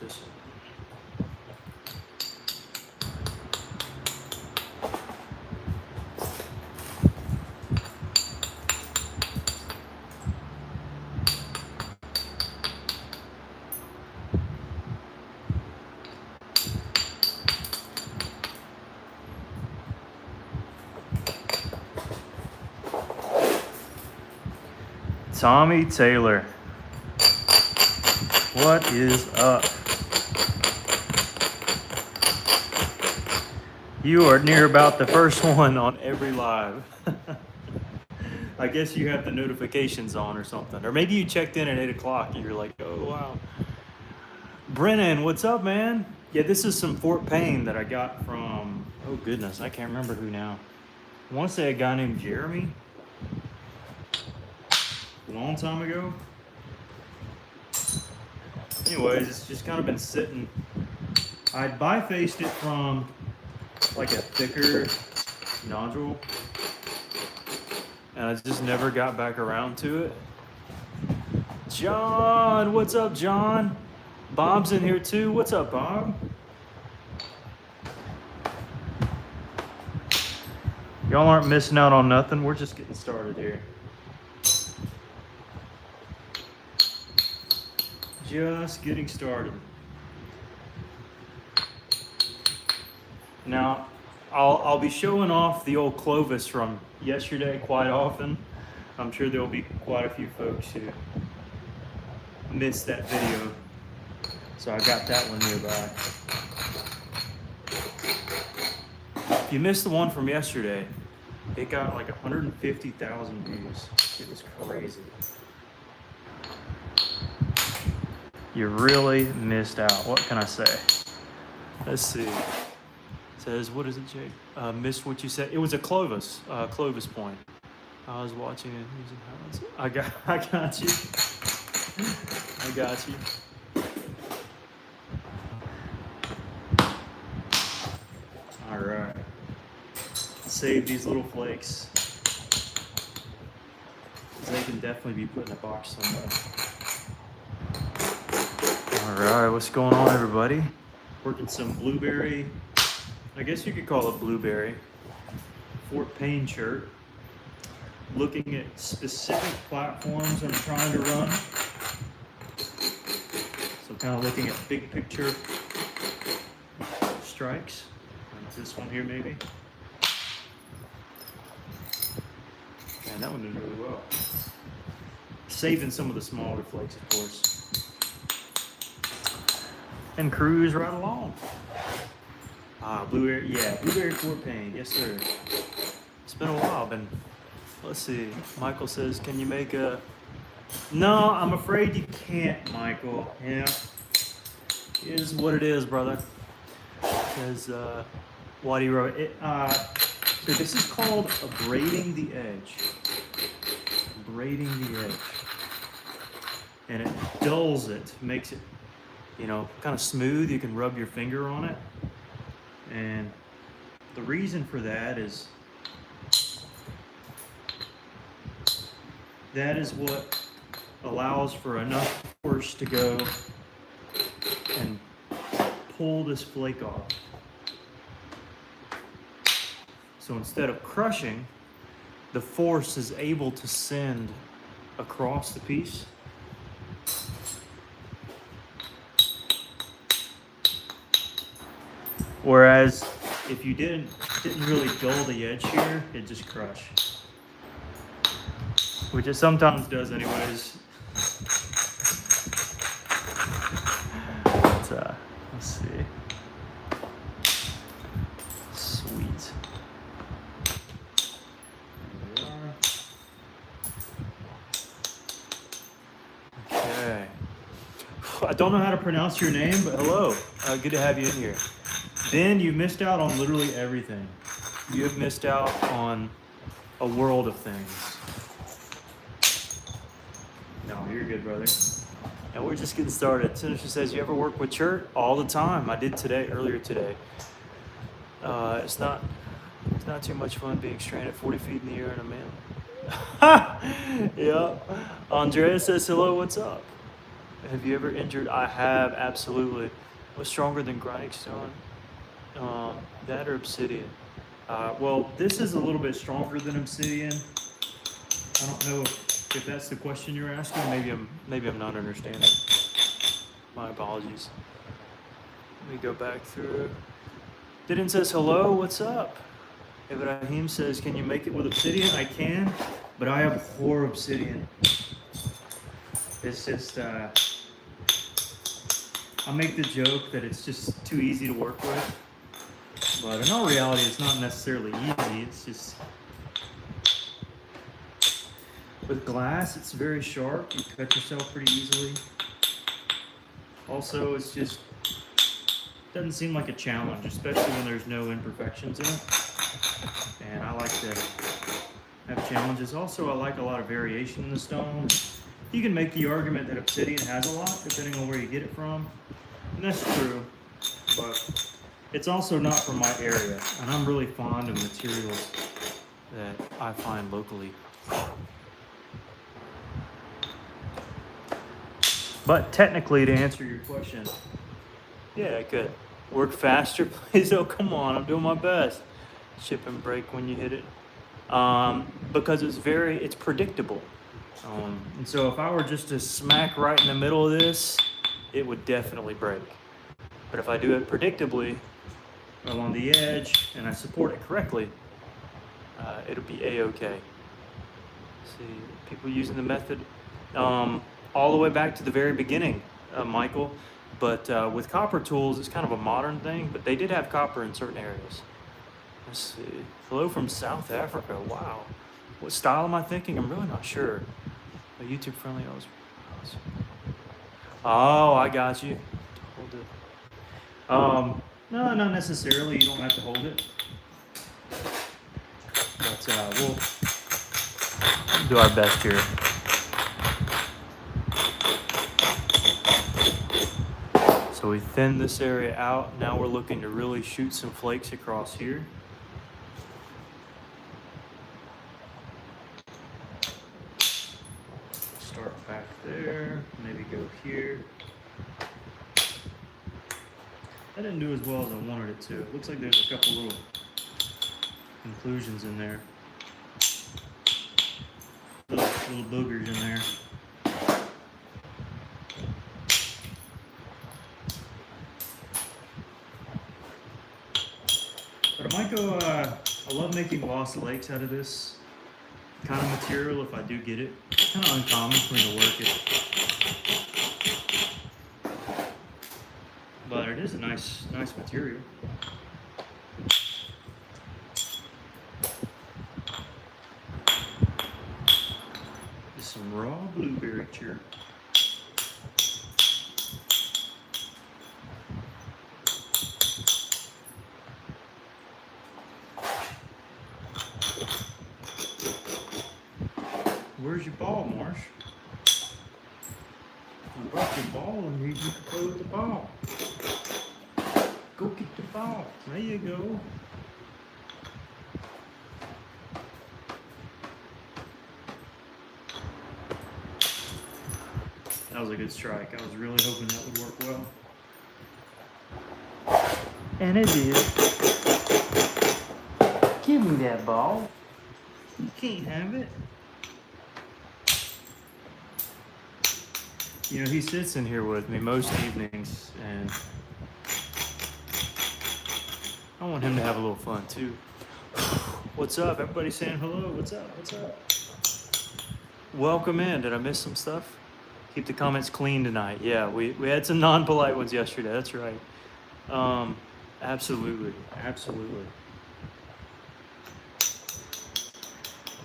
this. Tommy Taylor, what is up? You are near about the first one on every live. I guess you have the notifications on or something. Or maybe you checked in at 8 o'clock and you're like, oh, wow. Brennan, what's up, man? Yeah, this is some Fort Payne that I got from, oh goodness, I can't remember who now. I want to say a guy named Jeremy. A long time ago. Anyways, it's just kind of been sitting. I bifaced it from like a thicker nodule, and I just never got back around to it. John, what's up, John? Bob's in here too. What's up, Bob? Y'all aren't missing out on nothing. We're just getting started here. Just getting started. Now, I'll be showing off the old Clovis from yesterday quite often. I'm sure there'll be quite a few folks who missed that video, so I got that one nearby. If you missed the one from yesterday, it got like 150,000 views. It was crazy. You really missed out. What can I say? Let's see. It says, what is it, Jake? Missed what you said. It was a Clovis point. I was watching it using highlights. I got you. I got you. All right. Save these little flakes. They can definitely be put in a box somewhere. All right, what's going on, everybody? Working some blueberry, I guess you could call it blueberry, Fort Payne shirt. Looking at specific platforms I'm trying to run. So kind of looking at big picture strikes. Like this one here maybe. Man, that one did really well. Saving some of the smaller flakes, of course. And cruise right along. Blueberry, yeah, blueberry Fort Payne, yes sir. It's been a while, let's see. Michael says, can you make a, no, I'm afraid you can't, Michael. Yeah, it is what it is, brother. Says, Waddy wrote it, so this is called abrading the edge. Abrading the edge. And it dulls it, makes it, you know, kind of smooth. You can rub your finger on it. And the reason for that is what allows for enough force to go and pull this flake off. So instead of crushing, the force is able to send across the piece. Whereas if you didn't really dull the edge here, it'd just crush. Which it sometimes does anyways. But, let's see. Sweet. There we are. Okay. I don't know how to pronounce your name, but hello. Good to have you in here. Ben, you missed out on literally everything. You have missed out on a world of things. No, you're good, brother. And we're just getting started. Senator says, you ever work with chert? All the time. I did earlier today. It's not too much fun being stranded 40 feet in the air in a man. Yeah. Andrea says, hello, what's up? Have you ever injured? I have, absolutely. What's stronger than grinding stone? That or obsidian? Well, this is a little bit stronger than obsidian. I don't know if that's the question you're asking. Maybe I'm not understanding. My apologies. Let me go back through. Didn't says hello. What's up? Ibrahim says, can you make it with obsidian? I can, but I abhor obsidian. It's just I make the joke that it's just too easy to work with, but in all reality, it's not necessarily easy. It's just with glass, it's very sharp. You cut yourself pretty easily. Also, it's just doesn't seem like a challenge, especially when there's no imperfections in it. And I like to have challenges. Also, I like a lot of variation in the stone. You can make the argument that obsidian has a lot, depending on where you get it from. And that's true, but it's also not from my area. And I'm really fond of materials that I find locally. But technically, to answer your question, yeah, I could. Work faster, please. Oh, come on, I'm doing my best. Ship and break when you hit it. Because it's predictable. And so if I were just to smack right in the middle of this, it would definitely break. But if I do it predictably, along the edge, and I support it correctly, it'll be a-okay. See, people using the method all the way back to the very beginning, Michael. But with copper tools, it's kind of a modern thing, but they did have copper in certain areas. Let's see. Hello from South Africa. Wow. What style am I thinking? I'm really not sure. A YouTube friendly. Oh, I got you. Hold it. No, not necessarily. You don't have to hold it. But we'll do our best here. So we thin this area out. Now we're looking to really shoot some flakes across here. Start back there, maybe go here. That didn't do as well as I wanted it to. It looks like there's a couple little inclusions in there. Little boogers in there. But I might go, I love making lost lakes out of this kind of material if I do get it. It's kind of uncommon for me to work it. But it is a nice material. Just some raw blueberry chip. Where's your ball, Marsh? I brought your ball and you can play with the ball. Go get the ball. There you go. That was a good strike. I was really hoping that would work well. And it did. Give me that ball. You can't have it. You know, he sits in here with me most evenings, and I want him to have a little fun too. What's up? Everybody saying hello. What's up? What's up? Welcome in. Did I miss some stuff? Keep the comments clean tonight. Yeah, we had some non-polite ones yesterday. That's right. Absolutely. Absolutely.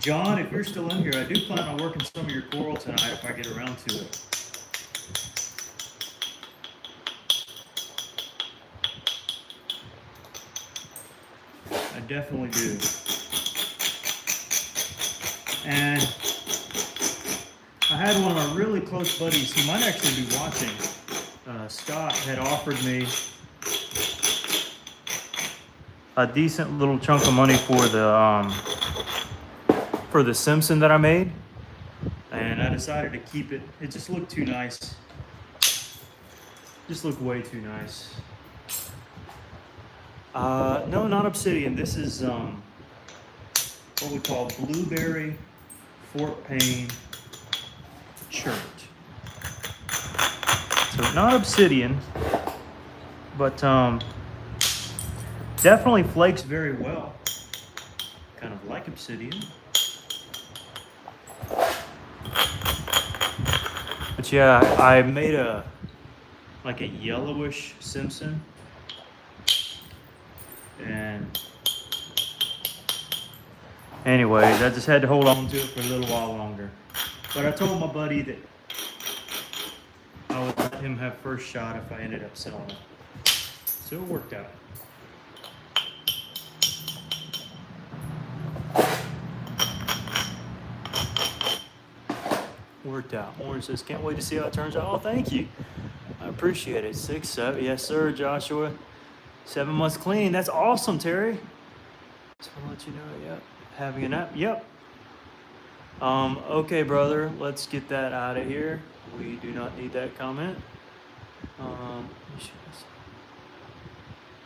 John, if you're still in here, I do plan on working some of your coral tonight if I get around to it. I definitely do. And I had one of my really close buddies who might actually be watching. Scott had offered me a decent little chunk of money for the Simpson that I made, and I decided to keep it. It just looked too nice Just look way too nice. No, not obsidian. This is what we call blueberry Fort Payne chert. So not obsidian, but definitely flakes very well. Kind of like obsidian. But yeah, I made a yellowish Simpson, and anyways, I just had to hold on to it for a little while longer. But I told my buddy that I would let him have first shot if I ended up selling it. So it worked out. Worked out. Warren says, can't wait to see how it turns out. Oh, thank you. I appreciate it. 6, 7. Yes, sir, Joshua. 7 months clean. That's awesome, Terry. Just want to let you know, yep. Having a nap. Yep. Okay, brother. Let's get that out of here. We do not need that comment.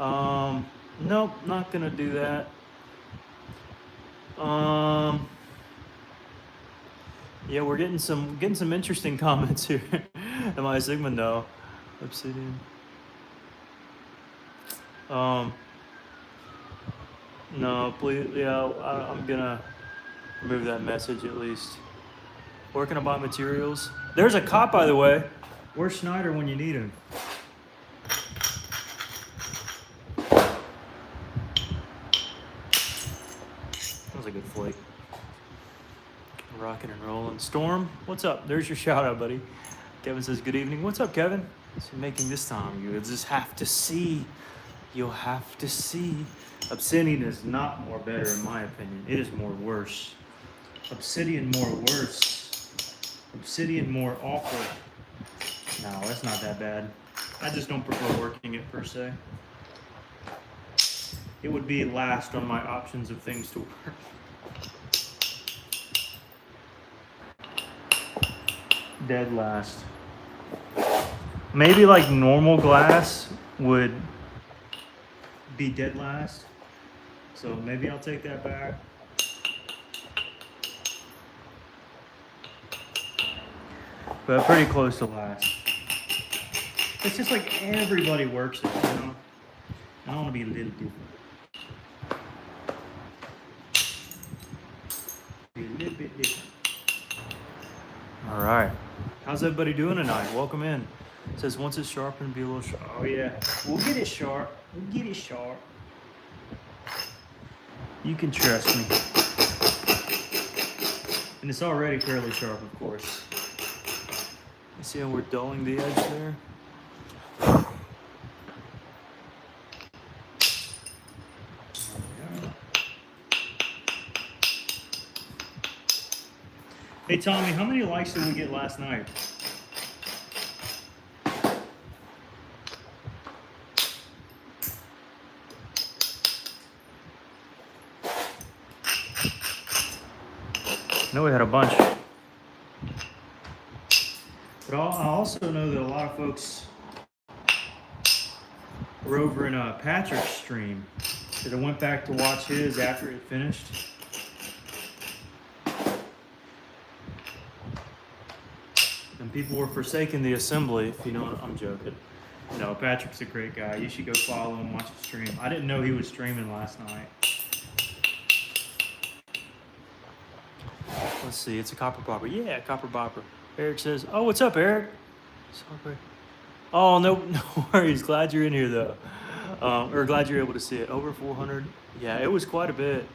Nope, not gonna do that. Yeah, we're getting some interesting comments here. Am I a Sigma? No. Obsidian. No, please. Yeah, I'm gonna remove that message at least. Where can I buy materials? There's a cop, by the way. Where's Schneider when you need him? That was a good flake. Rocking and rolling. Storm, what's up? There's your shout out, buddy. Kevin says, good evening. What's up, Kevin? So making this time. You just have to see. You'll have to see. Obsidian is not more better, in my opinion. It is more worse. Obsidian more worse. Obsidian more awful. No, that's not that bad. I just don't prefer working it per se. It would be last on my options of things to work. Dead last. Maybe like normal glass would be dead last. So maybe I'll take that back. But pretty close to last. It's just like everybody works it, you know? I want to be a little different. Be a little bit different. All right. How's everybody doing tonight? Welcome in. It says once it's sharpened, be a little sharp. Oh yeah, we'll get it sharp. We'll get it sharp. You can trust me. And it's already fairly sharp, of course. You see how we're dulling the edge there? Hey Tommy, how many likes did we get last night? I know we had a bunch. But I also know that a lot of folks were over in Patrick's stream. That I went back to watch his after it finished. And people were forsaking the assembly, if you know what I'm joking. No, Patrick's a great guy. You should go follow him, watch his stream. I didn't know he was streaming last night. Let's see, it's a copper bopper. Yeah, copper bopper. Eric says, oh, what's up, Eric? Sorry. Oh, no worries. Glad you're in here, though. Or glad you're able to see it. Over 400. Yeah, it was quite a bit.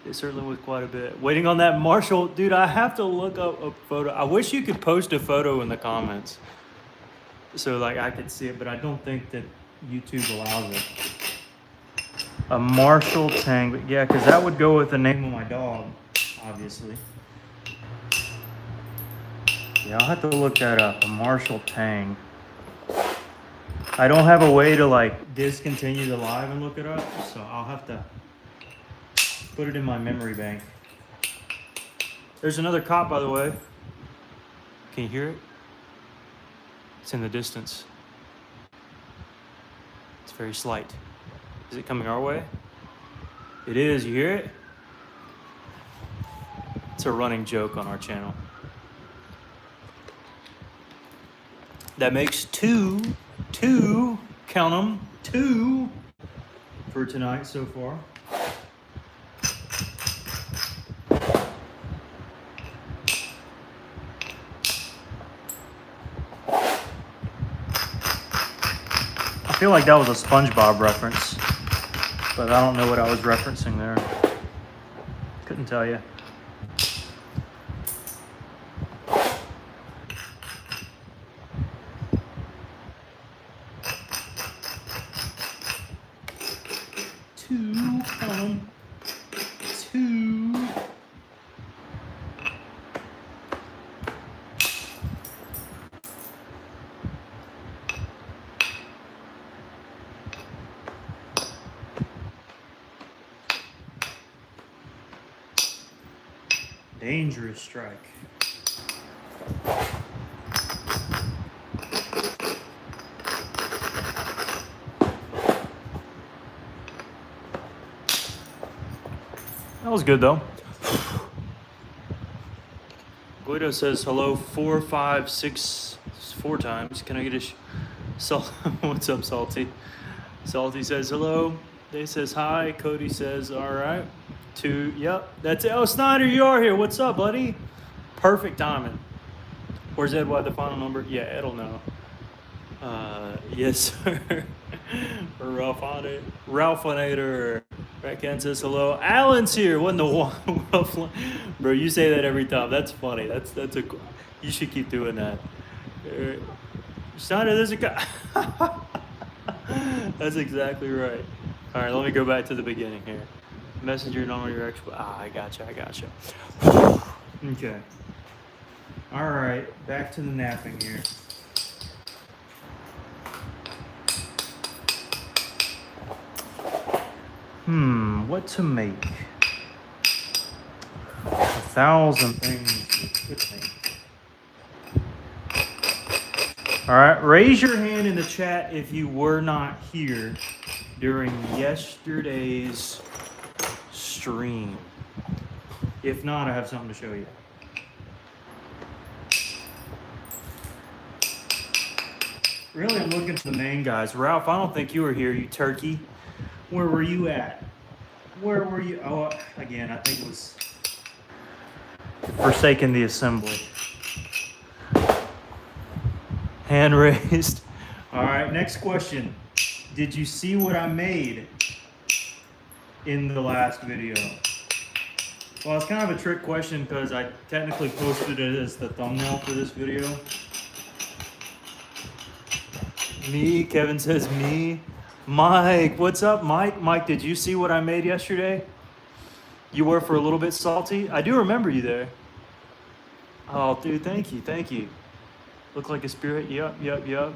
It certainly was quite a bit. Waiting on that Marshall. Dude, I have to look up a photo. I wish you could post a photo in the comments so like I could see it, but I don't think that YouTube allows it. A Marshall Tang. But yeah, because that would go with the name of my dog, obviously. Yeah, I'll have to look that up. A Marshall Tang. I don't have a way to like discontinue the live and look it up, so I'll have to put it in my memory bank. There's another cop, by the way. Can you hear it? It's in the distance. It's very slight. Is it coming our way? It is, you hear it? It's a running joke on our channel. That makes two, count them, 2 for tonight so far. I feel like that was a SpongeBob reference, but I don't know what I was referencing there. Couldn't tell you. Two. Dangerous strike. That was good though. Guido says hello 4, 5, 6, 4 times. Can I get a what's up, Salty? Salty says hello. Dave says hi. Cody says all right. 2. Yep, that's it. Oh, Snyder, you are here. What's up, buddy? Perfect timing. Where's Ed? What the final number? Yeah, Ed'll know. Yes, sir. Ralphonator. Ratcan says hello. Alan's here. Wasn't the one? Bro, you say that every time. That's funny. That's a. You should keep doing that. Snyder, there's a guy. That's exactly right. All right, let me go back to the beginning here. Messenger number, your expo. I gotcha. Okay. All right, back to the napping here. What to make? 1,000 things you could make. All right, raise your hand in the chat if you were not here during yesterday's stream. If not, I have something to show you. Really, I'm looking for the main guys. Ralph, I don't think you were here, you turkey. Where were you at? Where were you? Oh, again, I think it was forsaking the assembly. Hand raised. All right, next question. Did you see what I made in the last video? Well, it's kind of a trick question because I technically posted it as the thumbnail for this video. Me, Kevin says me. Mike, what's up, Mike? Mike, did you see what I made yesterday? You were for a little bit salty. I do remember you there. Oh, dude, thank you. Look like a spirit. Yep. Do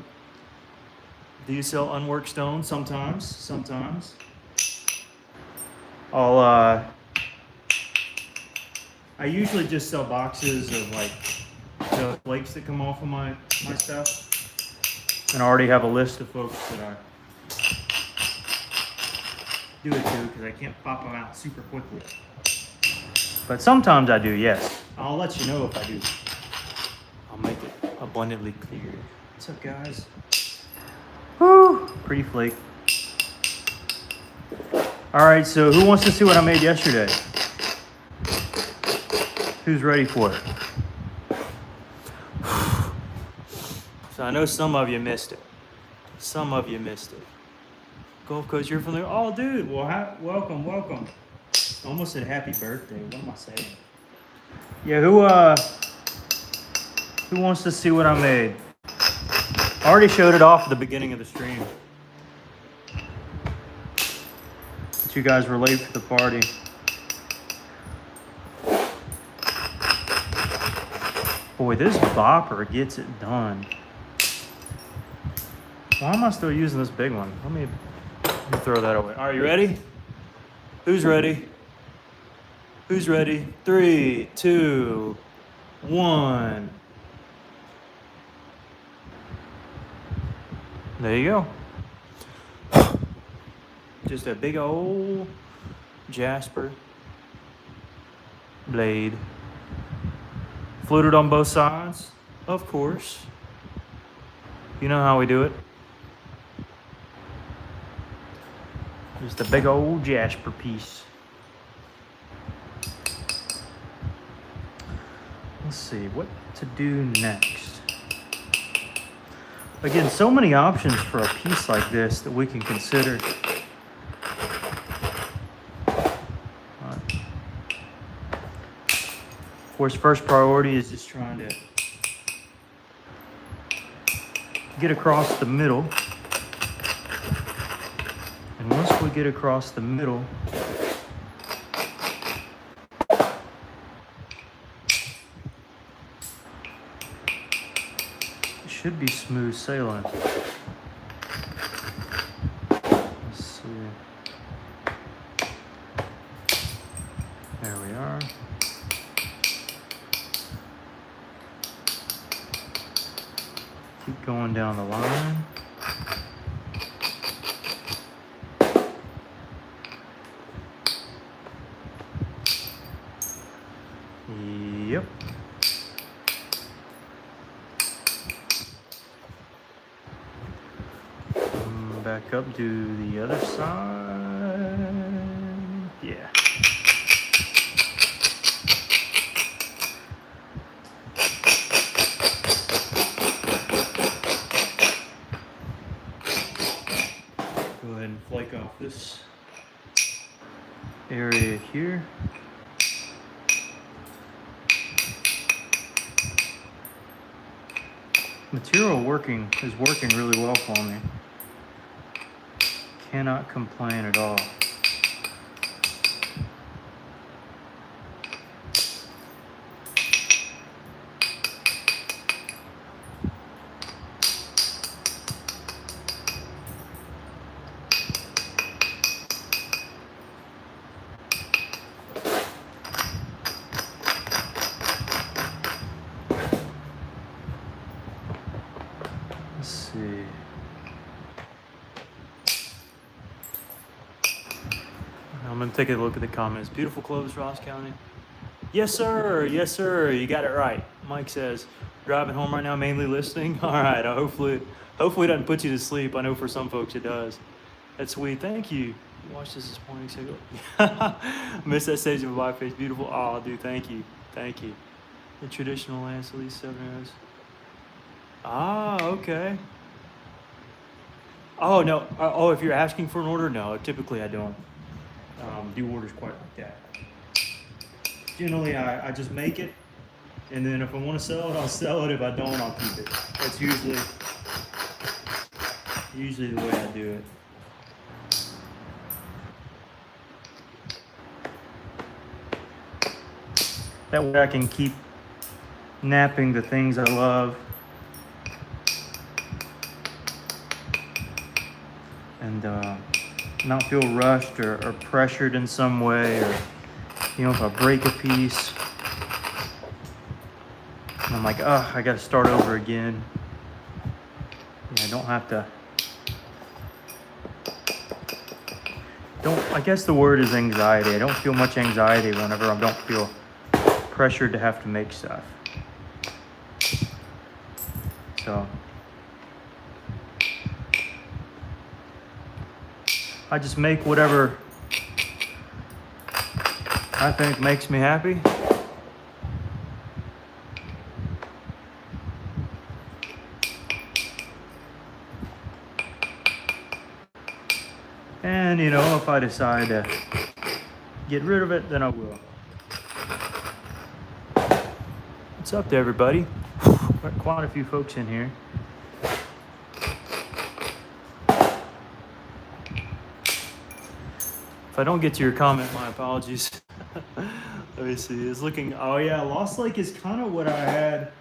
you sell unworked stones? Sometimes. I usually just sell boxes of like the flakes that come off of my stuff. And I already have a list of folks that I do it to because I can't pop them out super quickly. But sometimes I do, yes. I'll let you know if I do. I'll make it abundantly clear. What's up, guys? Woo! Pretty flake. All right, so who wants to see what I made yesterday? Who's ready for it? So I know some of you missed it. Gulf Coast, you're from there. Oh, dude. Well, welcome. Almost said happy birthday. What am I saying? Yeah, who wants to see what I made? I already showed it off at the beginning of the stream. But you guys were late for the party. Boy, this bopper gets it done. Why am I still using this big one? Let me throw that away. Are you ready? Who's ready? 3, 2, 1. There you go. Just a big old Jasper blade. Fluted on both sides, of course. You know how we do it. Just a big old Jasper piece. Let's see what to do next. Again, so many options for a piece like this that we can consider. Of course, first priority is just trying to get across the middle. And once we get across the middle, it should be smooth sailing. Let's see. There we are. Keep going down the line. Yep. Back up to the other side. Yeah. Go ahead and flake off this area here. Material is working really well for me. Cannot complain at all. Let's see. I'm gonna take a look at the comments. Beautiful clothes, Ross County. Yes, sir. Yes, sir. You got it right. Mike says, driving home right now, mainly listening. All right. Hopefully it doesn't put you to sleep. I know for some folks it does. That's sweet. Thank you. Watched this morning. Missed that stage of my face. Beautiful. Oh, dude. Thank you. Thank you. The traditional lance, at least 7 hours. Ah, okay. Oh, no. Oh, if you're asking for an order, no. Typically, I don't do orders quite like that. Generally, I just make it, and then if I want to sell it, I'll sell it. If I don't, I'll keep it. That's usually the way I do it. That way I can keep napping the things I love. And not feel rushed or pressured in some way, or if I break a piece and I'm like, oh, I gotta start over again. I don't have to. I guess the word is anxiety. I don't feel much anxiety whenever I don't feel pressured to have to make stuff. So I just make whatever I think makes me happy. And if I decide to get rid of it, then I will. What's up to everybody? Got quite a few folks in here. If I don't get to your comment, my apologies. Let me see. It's looking. Oh yeah, Lost Lake is kind of what I had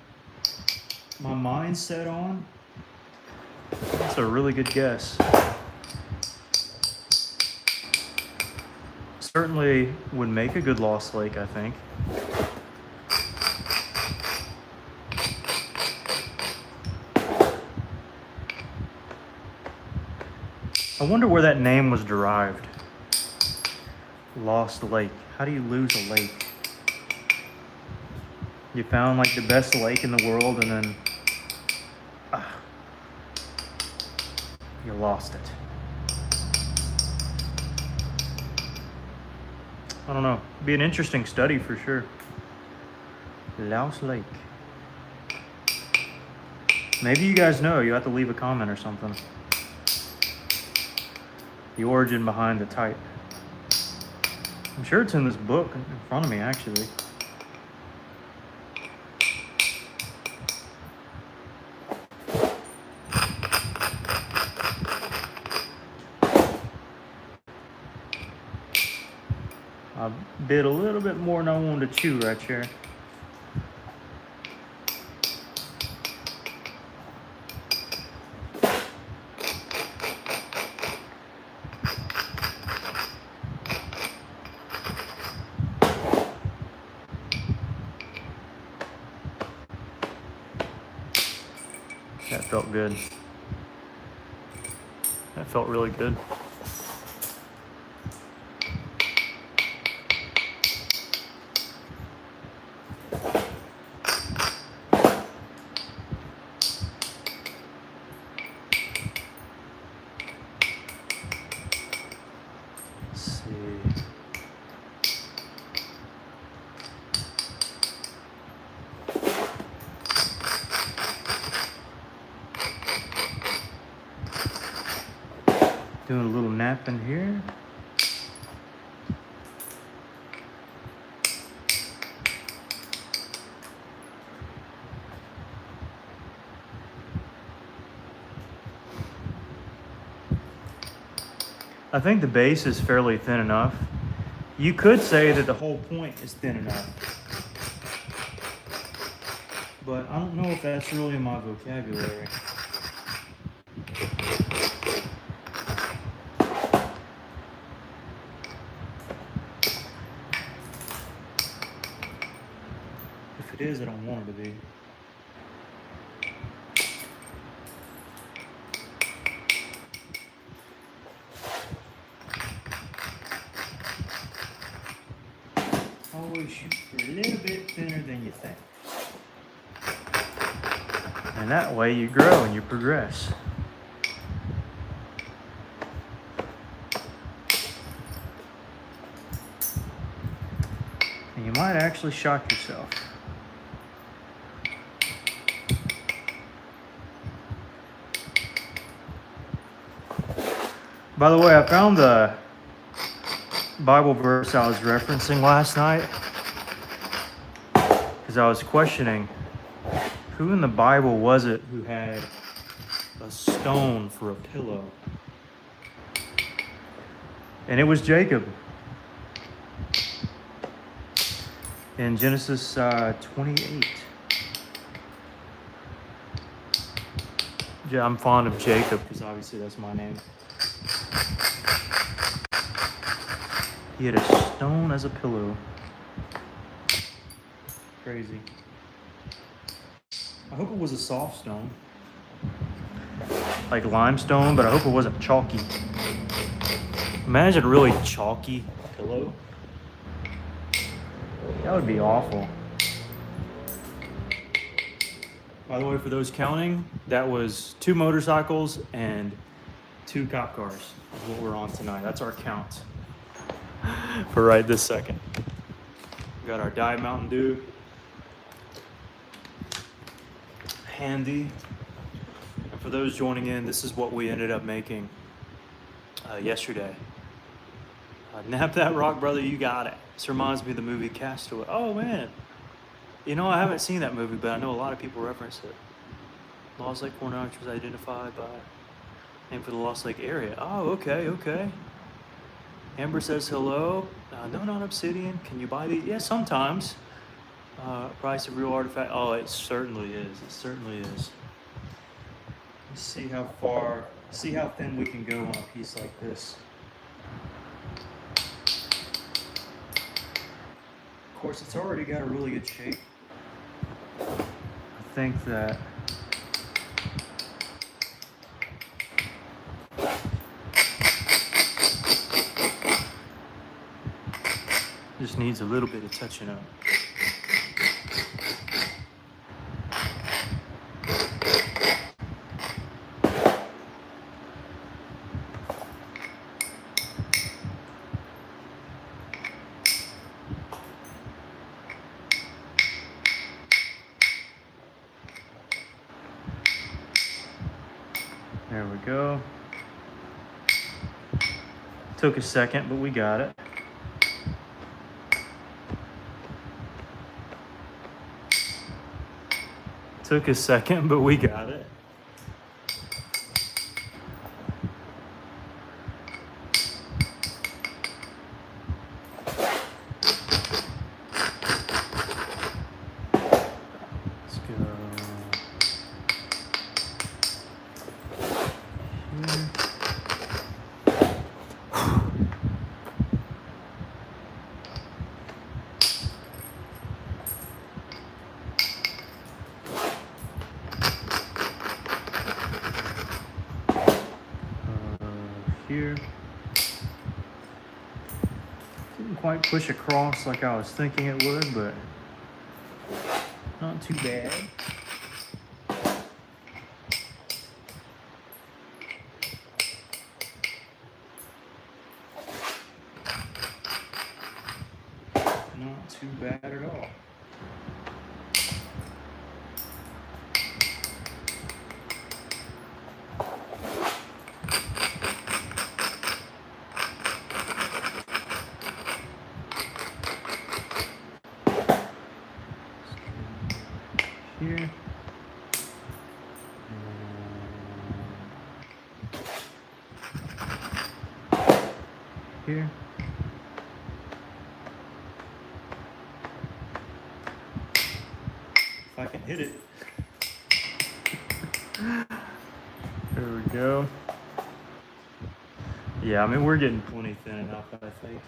my mind set on. That's a really good guess. Certainly would make a good Lost Lake, I think. I wonder where that name was derived. Lost Lake. How do you lose a lake? You found like the best lake in the world and then you lost it. I don't know. It'd be an interesting study for sure. Lost Lake. Maybe you guys know. You have to leave a comment or something. The origin behind the type. I'm sure it's in this book in front of me, actually. I bit a little bit more than I wanted to chew right here. That felt good. That felt really good. Doing a little nap in here. I think the base is fairly thin enough. You could say that the whole point is thin enough. But I don't know if that's really in my vocabulary. If it is, I don't want it to be. Always shoot for a little bit thinner than you think. And that way you grow and you progress. And you might actually shock yourself. By the way, I found the Bible verse I was referencing last night because I was questioning who in the Bible was it who had a stone for a pillow? And it was Jacob. In Genesis 28. Yeah, I'm fond of Jacob because obviously that's my name. He had a stone as a pillow. Crazy. I hope it was a soft stone. Like limestone, but I hope it wasn't chalky. Imagine a really chalky pillow. That would be awful. By the way, for those counting, that was 2 motorcycles and 2 cop cars is what we're on tonight. That's our count for right this second. We got our Diet Mountain Dew handy. And for those joining in, this is what we ended up making yesterday. Nap that rock, brother, you got it. This reminds me of the movie Castaway. Oh man, you know, I haven't seen that movie, but I know a lot of people reference it. Lost Lake Corner was identified by name for the Lost Lake area. Oh, okay. Amber says hello. No, not obsidian. Can you buy these? Yeah, sometimes. Price of real artifact. Oh, it certainly is. It certainly is. Let's see how thin we can go on a piece like this. Of course, it's already got a really good shape. I think that Just needs a little bit of touching up. There we go. Took a second, but we got it. Took a second, but we got it. Let's go here. Here. Didn't quite push across like I was thinking it would, but not too bad. Not too bad at all. Here. Here. If I can hit it. There we go. Yeah, I mean, we're getting plenty thin enough, I think.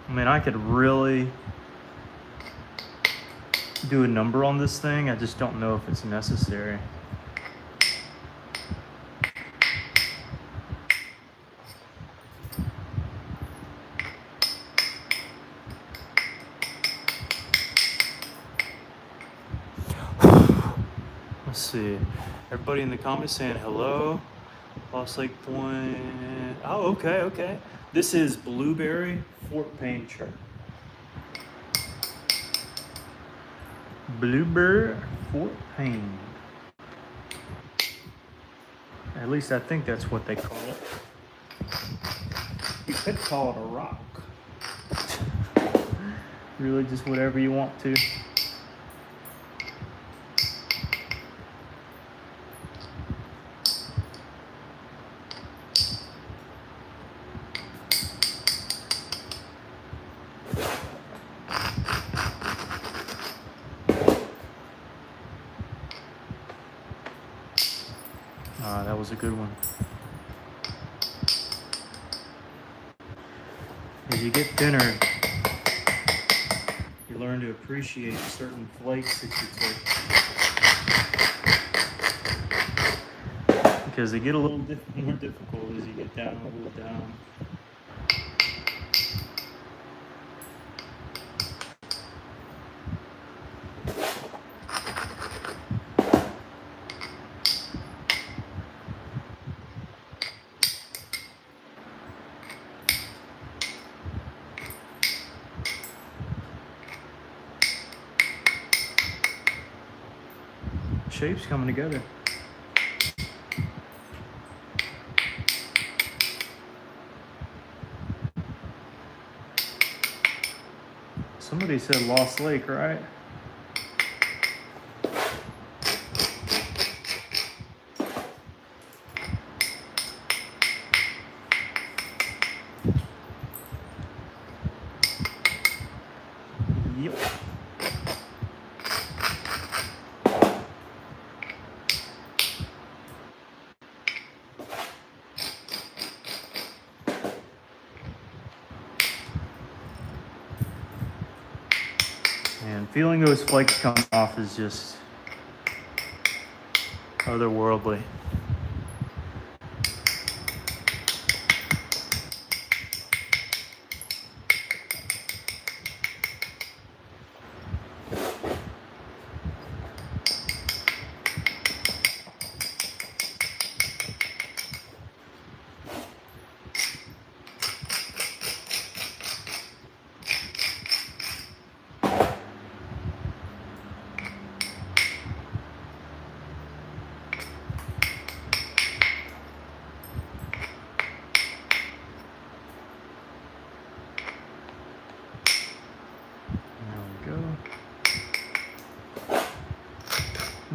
I mean, I could really do a number on this thing. I just don't know if it's necessary. Let's see. Everybody in the comments saying hello. Lost Lake Point. Oh, okay, okay. This is Blueberry Fort Payne chart. Blueberry Fort Payne. At least I think that's what they call it. You could call it a rock. Really, just whatever you want to. That was a good one. As you get thinner, you learn to appreciate certain flakes that you take. Because they get a little more difficult as you get down, a little down. Shapes coming together. Somebody said Lost Lake, right? Yep. And feeling those flakes come off is just otherworldly.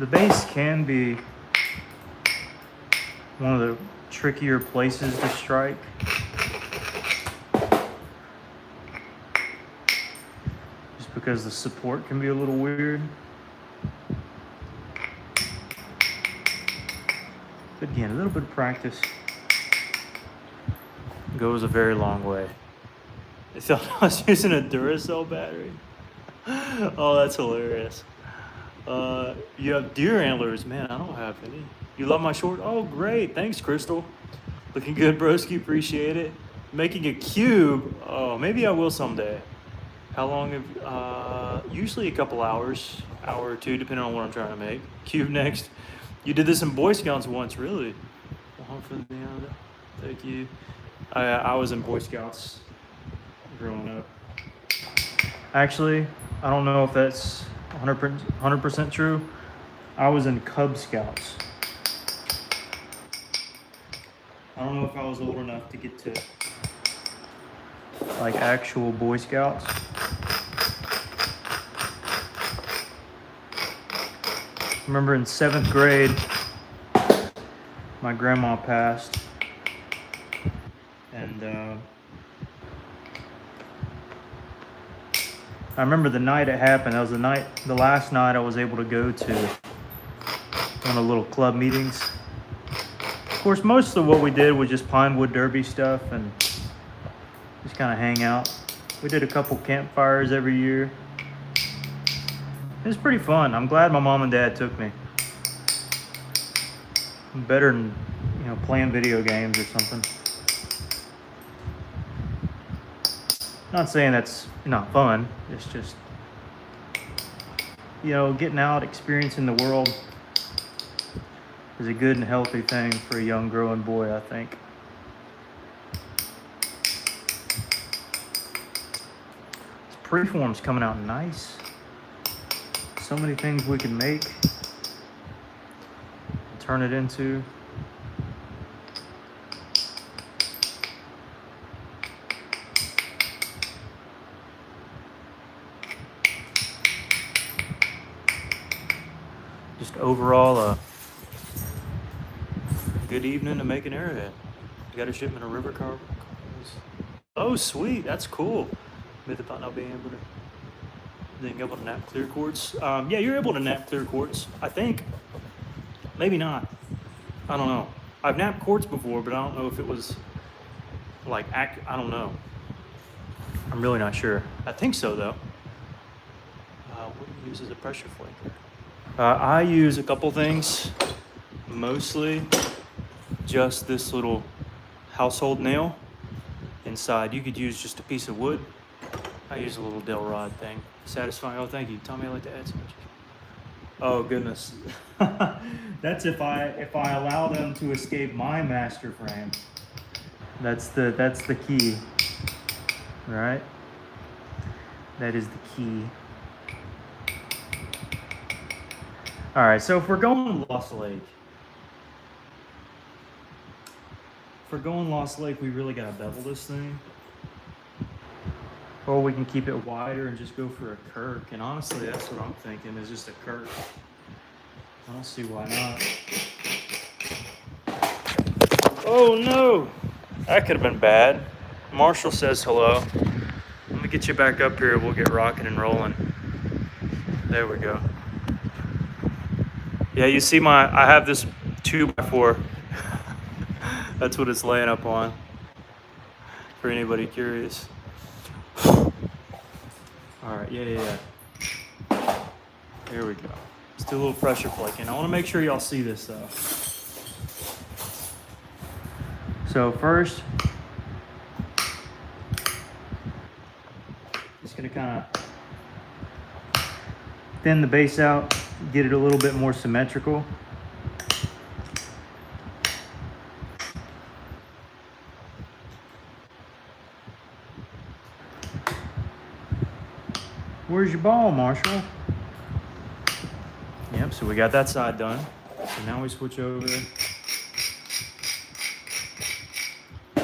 The base can be one of the trickier places to strike. Just because the support can be a little weird. But again, a little bit of practice goes a very long way. I thought I was using a Duracell battery. Oh, that's hilarious. You have deer antlers. Man, I don't have any. You love my short? Oh, great. Thanks, Crystal. Looking good, broski. Appreciate it. Making a cube. Oh, maybe I will someday. How long have, usually a couple hours, hour or two, depending on what I'm trying to make. Cube next. You did this in Boy Scouts once, really? Thank you. I was in Boy Scouts growing up. Actually, I don't know if that's 100% true. I was in Cub Scouts. I don't know if I was old enough to get to like actual Boy Scouts. I remember in 7th grade, my grandma passed, and I remember the night it happened. That was the last night I was able to go to one of the little club meetings. Of course, most of what we did was just pine wood derby stuff and just kind of hang out. We did a couple campfires every year. It was pretty fun. I'm glad my mom and dad took me. Better than, playing video games or something. Not saying that's not fun. It's just, getting out, experiencing the world is a good and healthy thing for a young growing boy, I think. This preform's coming out nice. So many things we can make, turn it into. Just overall a good evening to make an arrowhead. I got a shipment of river carbons. Oh, sweet, that's cool. Myth about not being able to nap clear quartz. Yeah, you're able to nap clear quartz, I think. Maybe not. I don't know. I've napped quartz before, but I don't know if it was like, I don't know. I'm really not sure. I think so, though. What do you use as a pressure flaker? I use a couple things. Mostly just this little household nail inside. You could use just a piece of wood. I use a little Del Rod thing. Satisfying. Oh, thank you. Tommy, I'd like to add some. Oh goodness. That's if I allow them to escape my master frame. That's the key. Right? That is the key. All right, so if we're going Lost Lake, we really gotta bevel this thing. Or we can keep it wider and just go for a Kirk. And honestly, that's what I'm thinking, is just a Kirk. I don't see why not. Oh no, that could have been bad. Marshall says hello. Let me get you back up here. We'll get rocking and rolling. There we go. Yeah, you see I have this 2x4. That's what it's laying up on, for anybody curious. All right, yeah. There we go. Let's do a little pressure flaking. I want to make sure y'all see this though. So first, just gonna kind of thin the base out, get it a little bit more symmetrical. Where's your ball, Marshall? Yep, so we got that side done. So now we switch over. We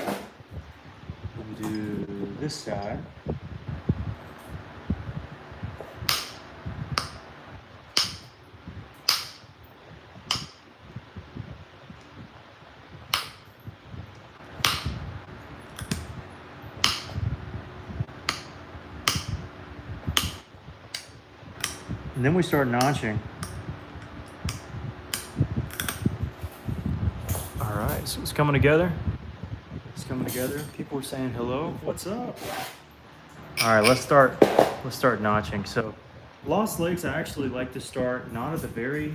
do this side. And then we start notching. All right, so it's coming together. It's coming together. People are saying hello. What's up? All right, let's start notching. So Lost Lakes, I actually like to start not at the very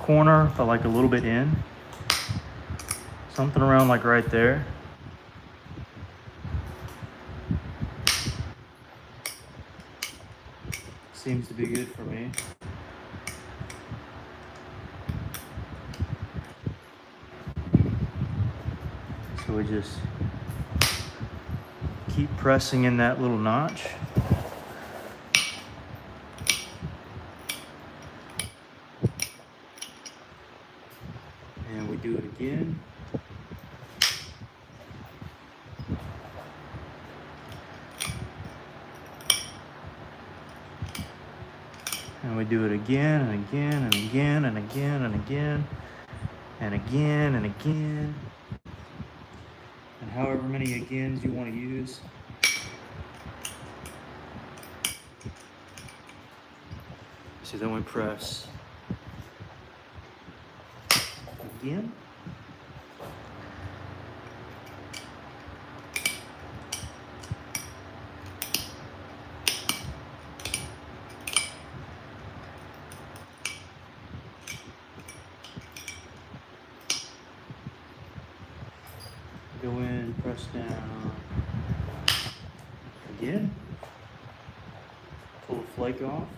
corner, but like a little bit in. Something around like right there. Seems to be good for me. So we just keep pressing in that little notch. And we do it again. And we do it again and again and again and again and again and again and again. And however many agains you want to use. So then we press again. Go in, press down again. Pull the flake off.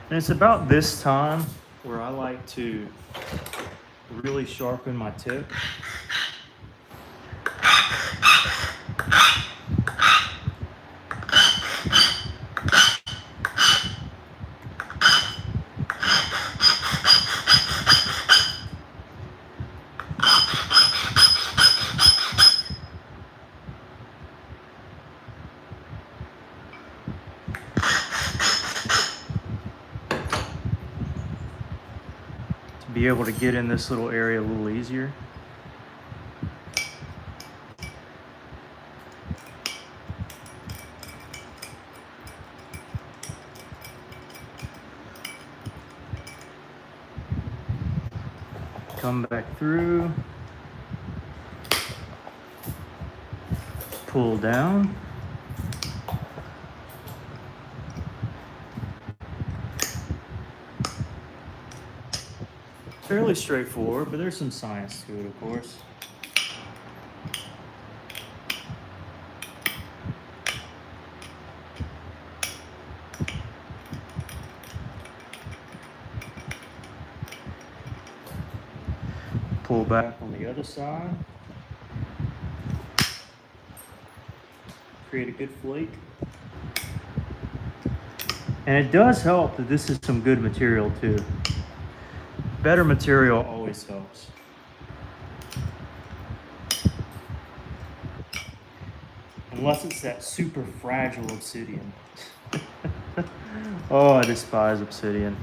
And it's about this time where I like to really sharpen my tip. Be able to get in this little area a little easier. Come back through, pull down. Fairly straightforward, but there's some science to it, of course. Pull back on the other side. Create a good flake. And it does help that this is some good material too. Better material always helps. Unless it's that super fragile obsidian. Oh, I despise obsidian.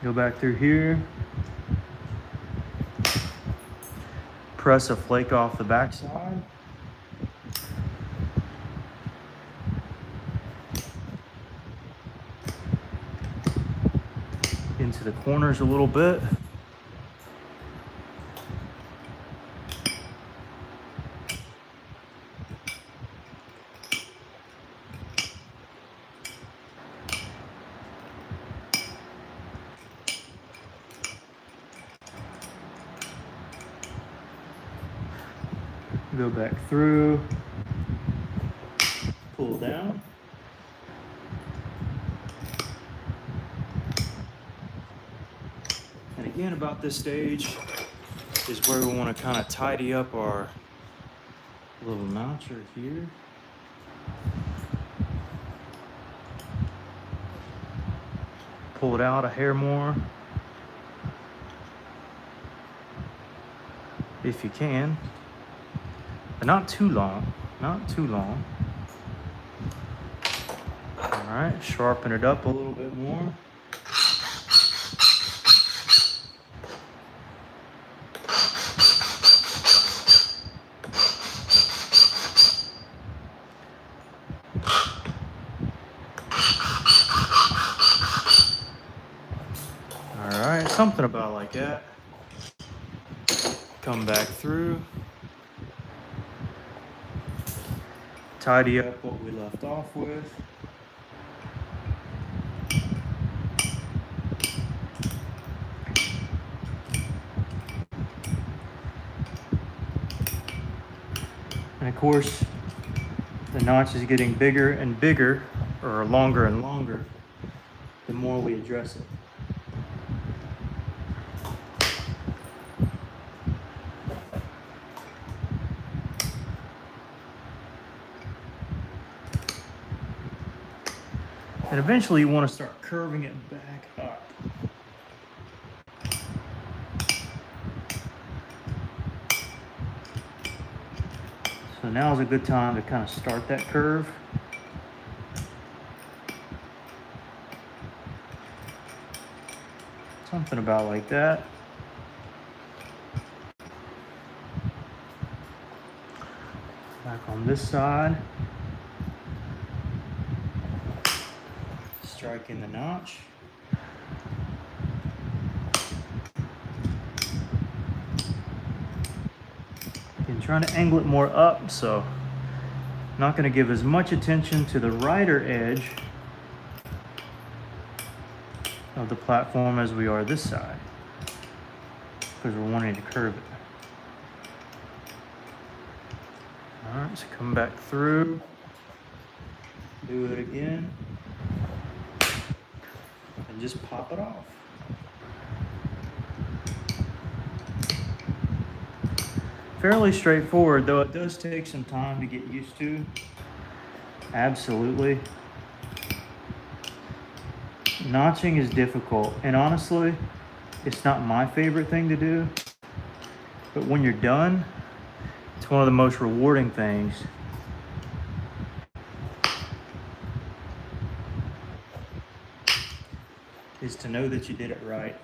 Go back through here. Press a flake off the backside. Into the corners a little bit. Go back through, pull down. And again, about this stage is where we want to kind of tidy up our little notcher here. Pull it out a hair more, if you can. But not too long, not too long. All right, sharpen it up a little bit more. right, something about like that. Come back through. Tidy up what we left off with. And of course, the notch is getting bigger and bigger, or longer and longer, the more we address it. And eventually you want to start curving it back up. So now is a good time to kind of start that curve. Something about like that. Back on this side. Striking the notch. And trying to angle it more up, so not going to give as much attention to the rider edge of the platform as we are this side, because we're wanting to curve it. All right, so come back through, do it again, and just pop it off. Fairly straightforward, though it does take some time to get used to. Absolutely. Notching is difficult, and honestly, it's not my favorite thing to do. But when you're done, it's one of the most rewarding things. Is to know that you did it right.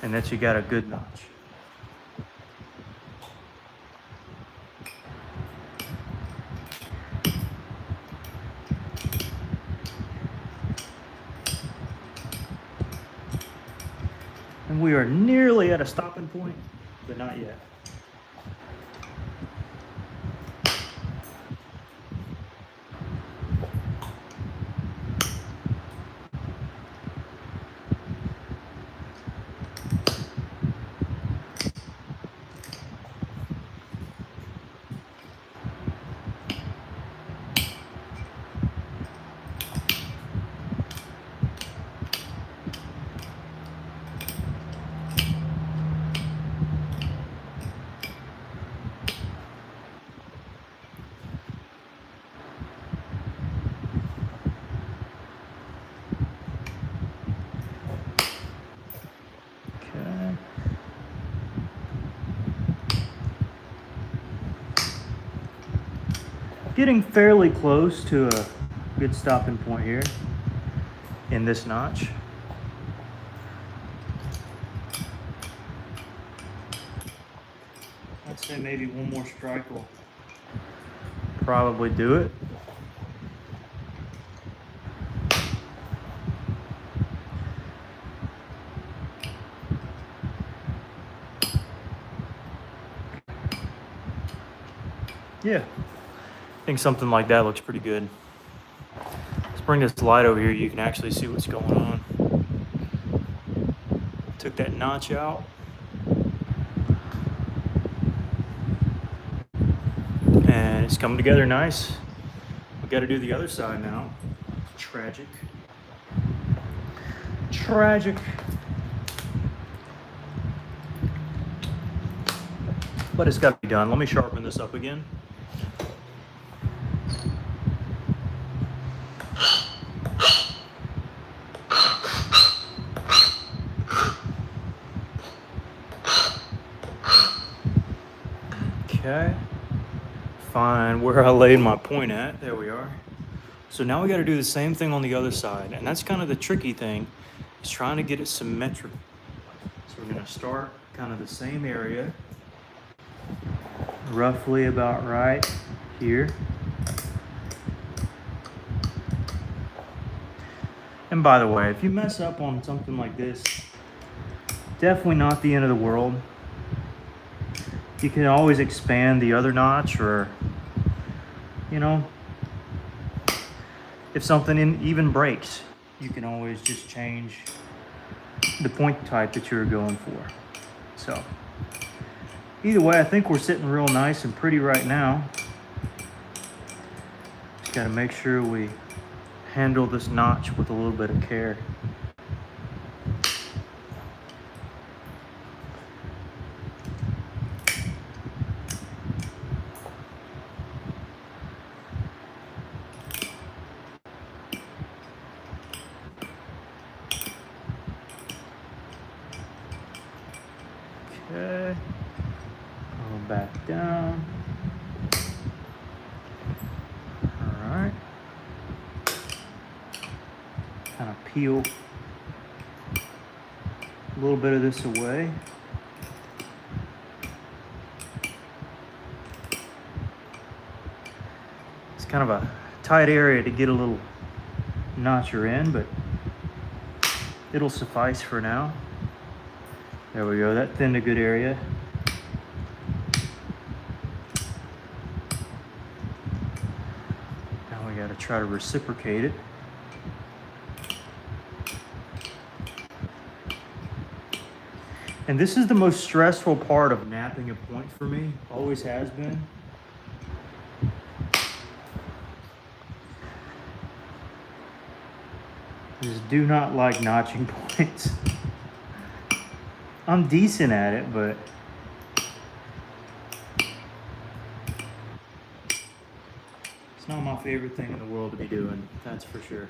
And that you got a good notch. And we are nearly at a stopping point, but not yet. Getting fairly close to a good stopping point here in this notch. I'd say maybe one more strike will probably do it. Yeah. I think something like that looks pretty good. Let's bring this light over here. You can actually see what's going on. Took that notch out. And it's coming together nice. We got to do the other side now. Tragic. Tragic. But it's got to be done. Let me sharpen this up again. Okay, find where I laid my point at. There we are. So now we got to do the same thing on the other side, and that's kind of the tricky thing, is trying to get it symmetrical. So we're going to start kind of the same area, roughly about right here. And by the way, if you mess up on something like this, definitely not the end of the world. You can always expand the other notch, or, you know, if something even breaks, you can always just change the point type that you're going for. So either way, I think we're sitting real nice and pretty right now. Just got to make sure we handle this notch with a little bit of care. Okay, go back down. All right, kind of peel a little bit of this away. It's kind of a tight area to get a little notcher in, but it'll suffice for now. There we go, that thinned a good area. Now we gotta try to reciprocate it. And this is the most stressful part of napping a point for me, always has been. Just do not like notching points. I'm decent at it, but it's not my favorite thing in the world to be doing, that's for sure.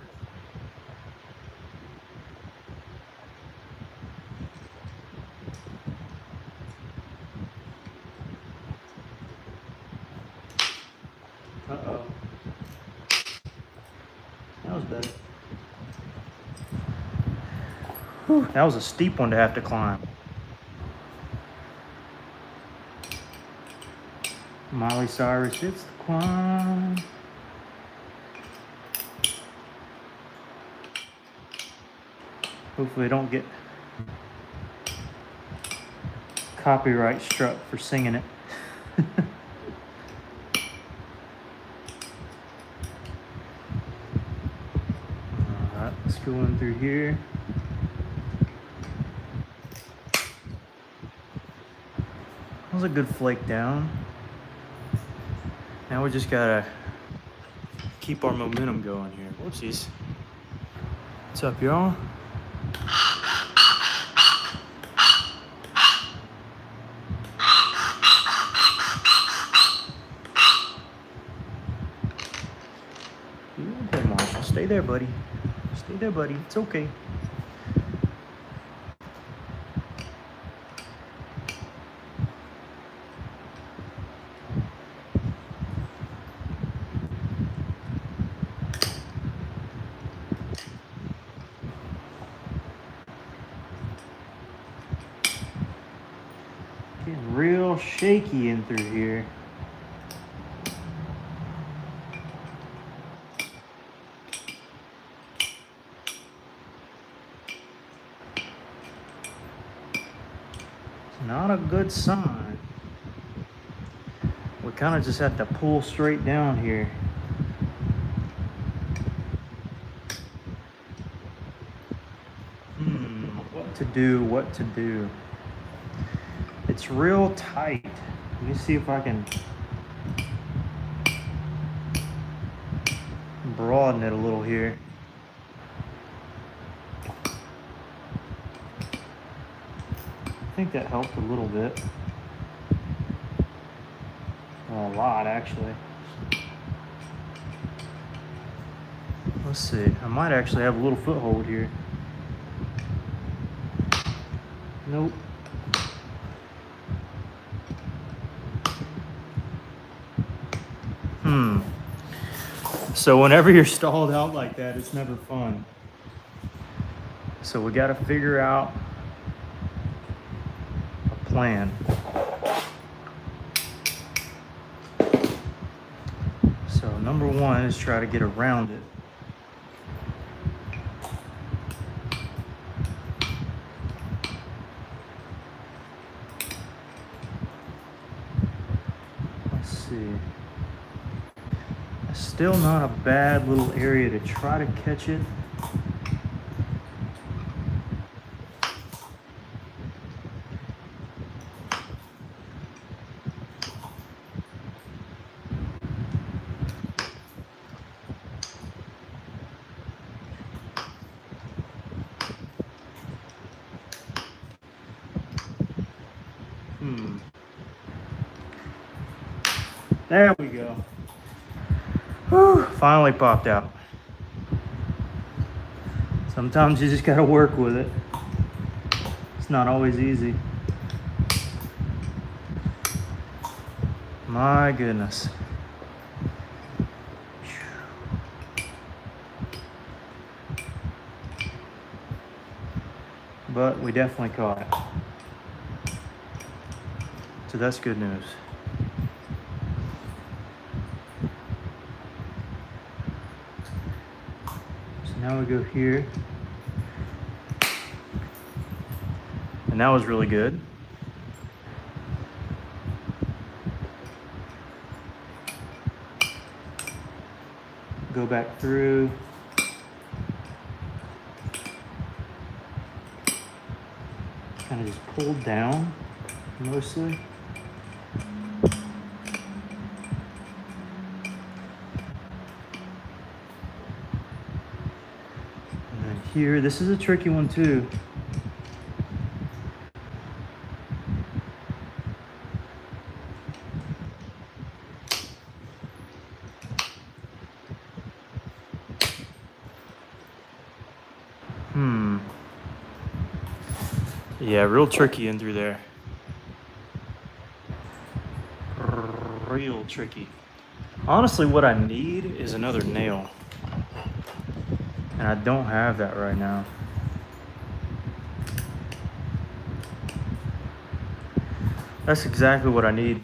Uh-oh. That was better. Whew, that was a steep one to have to climb. Miley Cyrus, it's the climb. Hopefully I don't get copyright struck for singing it. Alright, let's go in through here. That was a good flake down. Now we just gotta keep our momentum going here. Whoopsies. What's up, y'all? Okay, Marshall. Stay there, buddy. Stay there, buddy. It's okay. Getting real shaky in through here. It's not a good sign. We kind of just have to pull straight down here. What to do. It's real tight. Let me see if I can broaden it a little here. I think that helped a little bit. Well, a lot, actually. Let's see. I might actually have a little foothold here. Nope. So whenever you're stalled out like that, it's never fun. So we got to figure out a plan. So number one is try to get around it. still not a bad little area to try to catch it. There we go. Whew, finally popped out. Sometimes you just gotta work with it. It's not always easy. My goodness. But we definitely caught it. So that's good news. So now we go here. And that was really good. Go back through. Kind of just pulled down mostly. And then here, this is a tricky one too. Yeah, real tricky in through there. Real tricky. Honestly, what I need is another nail. And I don't have that right now. That's exactly what I need.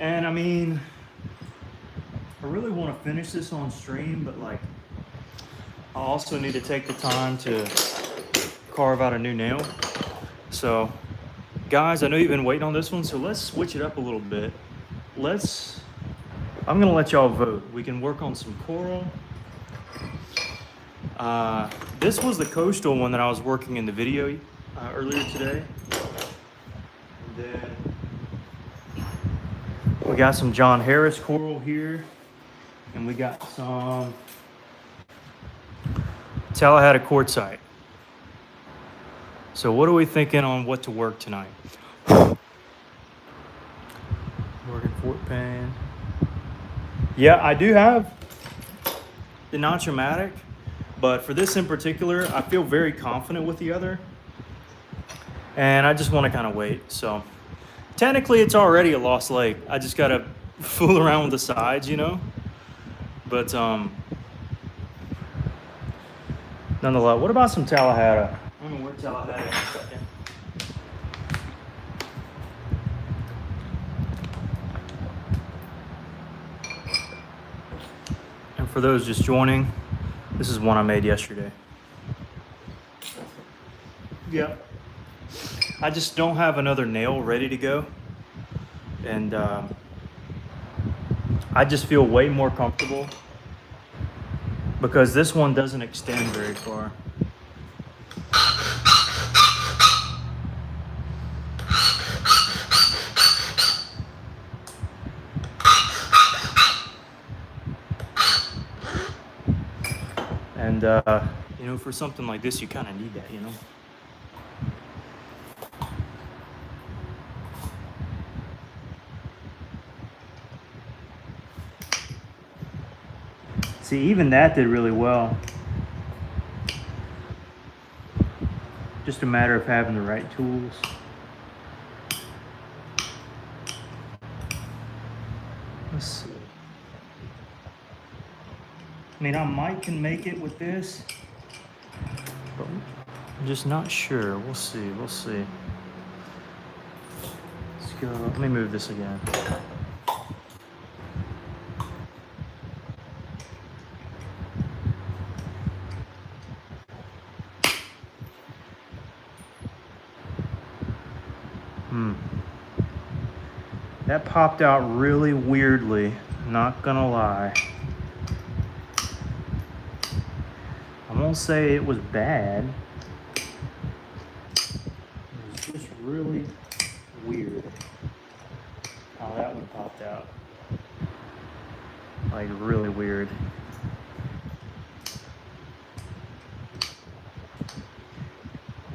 And I mean, I really want to finish this on stream, but like, I also need to take the time to carve out a new nail. So, guys, I know you've been waiting on this one, so let's switch it up a little bit. I'm gonna let y'all vote. We can work on some coral. This was the coastal one that I was working in the video earlier today. And then we got some John Harris coral here, and we got some Tallahassee quartzite. So what are we thinking on what to work tonight? Working fort pan. Yeah, I do have the non-traumatic, but for this in particular, I feel very confident with the other. And I just want to kind of wait. So technically it's already a lost lake. I just got to fool around with the sides, you know? But nonetheless, what about some Tallahassee? I'm gonna work Tallahassee in a second. And for those just joining, this is one I made yesterday. Yep. I just don't have another nail ready to go. And I just feel way more comfortable because this one doesn't extend very far. And, you know, for something like this, you kind of need that, you know? See, even that did really well. Just a matter of having the right tools. Let's see. I mean, I might can make it with this, but I'm just not sure. We'll see, we'll see. Let's go, let me move this again. That popped out really weirdly, not gonna lie. won't say it was bad. It was just really weird how that one popped out. Like really weird.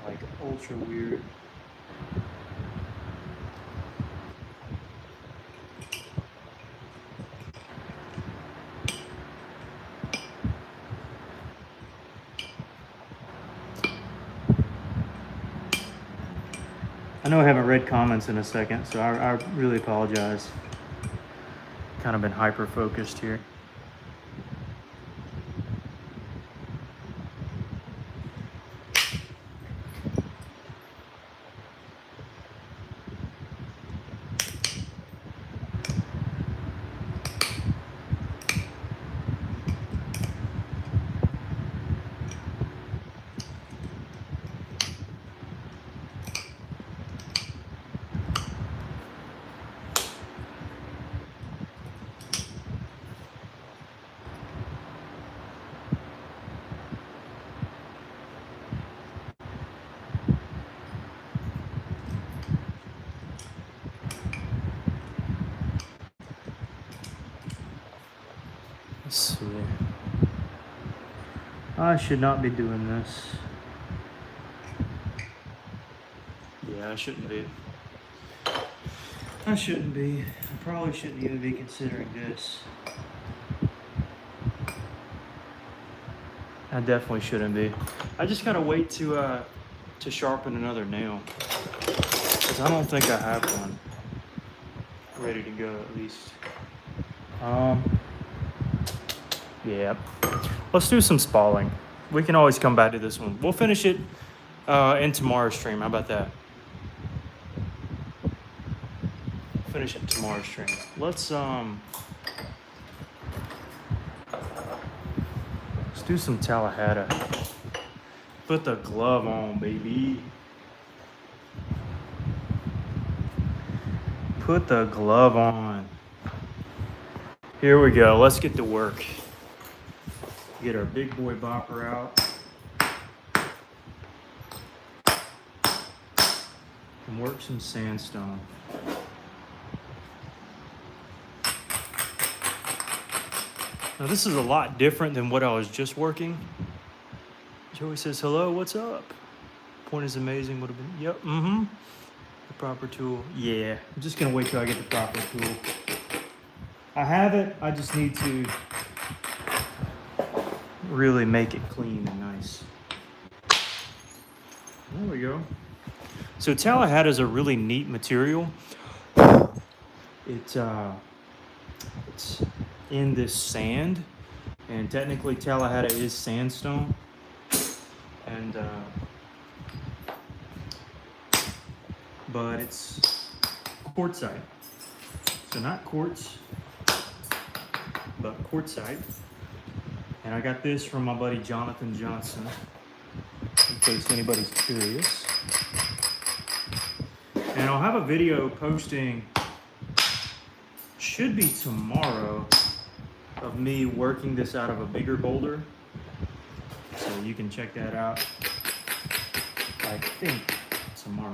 Like ultra weird. I know I haven't read comments in a second, so I really apologize. Kind of been hyper focused here. Let's see. I should not be doing this. Yeah, I shouldn't be. I shouldn't be. I probably shouldn't even be considering this. I definitely shouldn't be. I just gotta wait to sharpen another nail, because I don't think I have one ready to go at least. Yeah. Let's do some spalling. We can always come back to this one. We'll finish it in tomorrow's stream. How about that? Finish it tomorrow's stream. Let's do some Tallahassee. Put the glove on, baby. Put the glove on. Here we go. Let's get to work. Get our big boy bopper out. And work some sandstone. Now this is a lot different than what I was just working. Joey says, hello, what's up? Point is amazing, would have been, yep, The proper tool, yeah. I'm just gonna wait till I get the proper tool. I have it, I just need to really make it clean and nice. There we go. So Tallahassee is a really neat material. It's in this sand, and technically Tallahassee is sandstone, and but it's quartzite. So not quartz, but quartzite. And I got this from my buddy Jonathan Johnson, in case anybody's curious. And I'll have a video posting, should be tomorrow, of me working this out of a bigger boulder. So you can check that out, I think, tomorrow.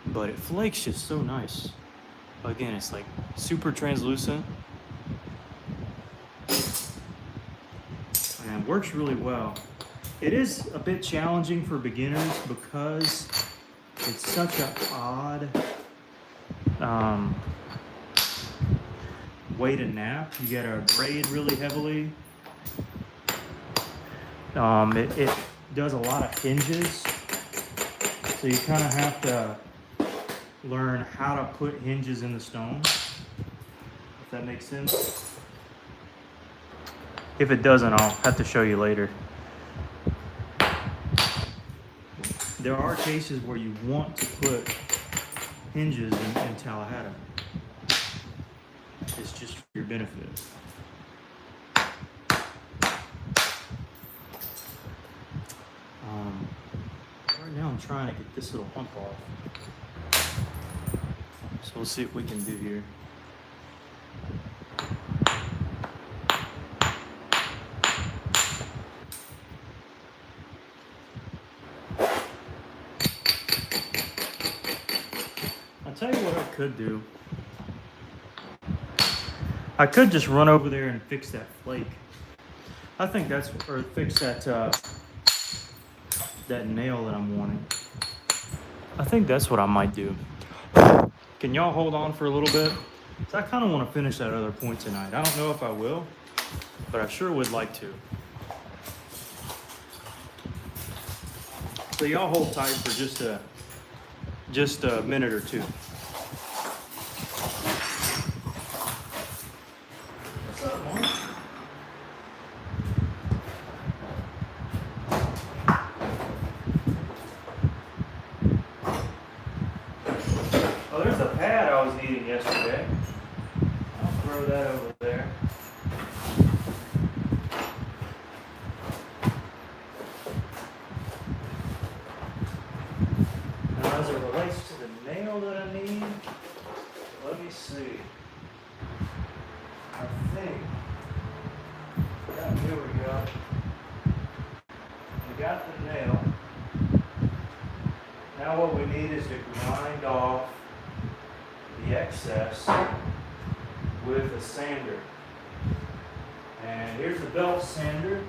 But it flakes just so nice. Again, it's like super translucent. And works really well. It is a bit challenging for beginners because it's such an odd way to nap. You gotta braid really heavily. It does a lot of hinges, so you kind of have to learn how to put hinges in the stone, if that makes sense. If it doesn't, I'll have to show you later. There are cases where you want to put hinges in Tallahassee. It's just for your benefit. Right now I'm trying to get this little hump off. So we'll see what we can do here. tell you what I could do. I could just run over there and fix that flake. I think that's, or fix that that nail that I'm wanting. I think that's what I might do. Can y'all hold on for a little bit? 'Cause I kind of want to finish that other point tonight. I don't know if I will, but I sure would like to. So y'all hold tight for just a minute or two. What's up, Mark? Oh, there's a pad I was needing yesterday. I'll throw that over there. Now, as it relates to the nail that I need, let me see. I think. Yeah, here we go. We got the nail. Now what we need is to grind off the excess with a sander. And here's the belt sander.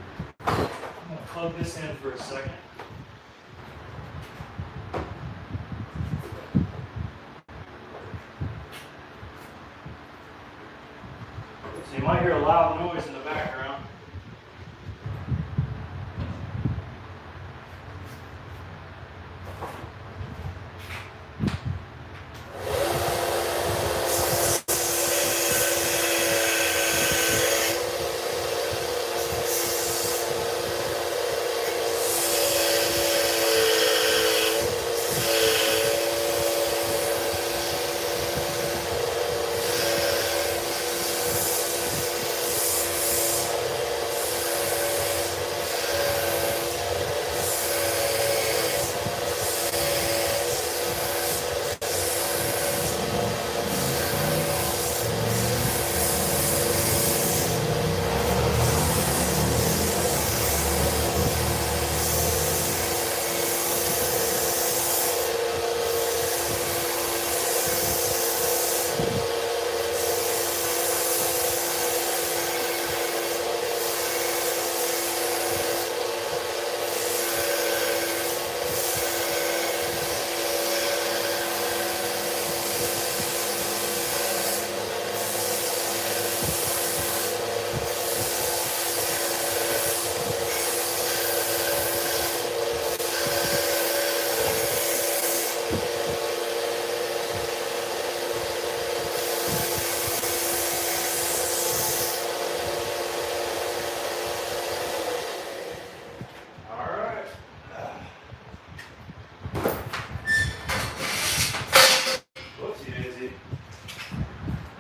I'm going to plug this in for a second. So you might hear a loud noise in the background.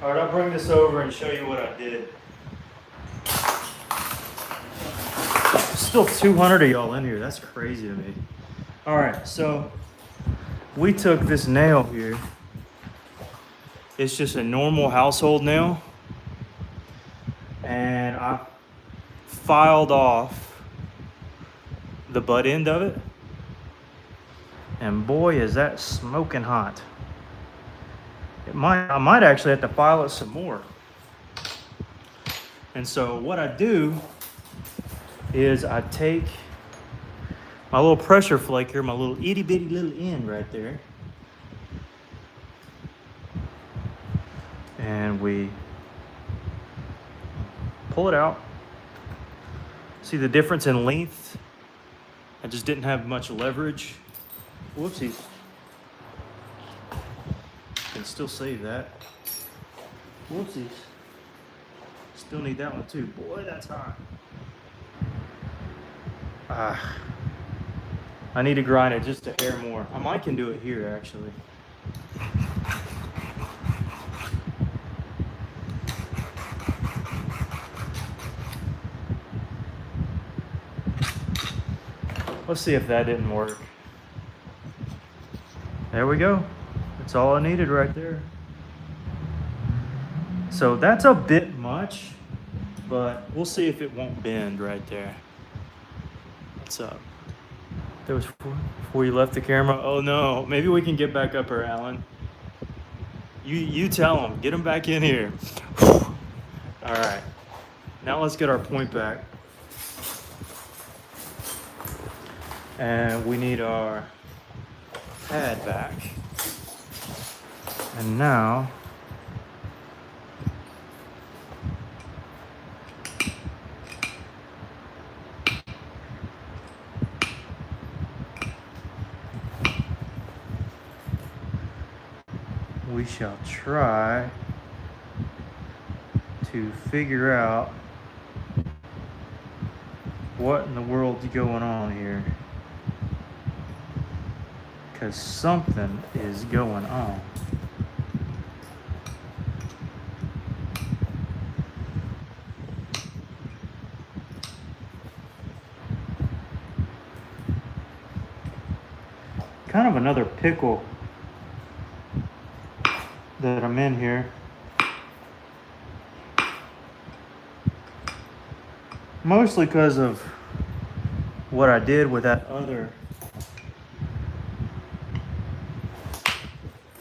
Alright, I'll bring this over and show you what I did. Still 200 of y'all in here. That's crazy to me. Alright, so we took this nail here. It's just a normal household nail. And I filed off the butt end of it. And boy, is that smoking hot. I might actually have to file it some more. And so what I do is I take my little pressure flaker, my little itty bitty little end right there, and we pull it out. See the difference in length? I just didn't have much leverage. Whoopsies. Can still save that. Whoopsies. Still need that one too. Boy, that's hot. I need to grind it just a hair more. I might can do it here actually. Let's see if that didn't work. There we go. That's all I needed right there. So that's a bit much, but we'll see if it won't bend right there. What's up? That was before you left the camera. Oh no, maybe we can get back up here, Alan. You tell them. Get them back in here. All right. Now let's get our point back. And we need our pad back. And now we shall try to figure out what in the world's going on here. Because something is going on. Kind of another pickle that I'm in here. Mostly because of what I did with that other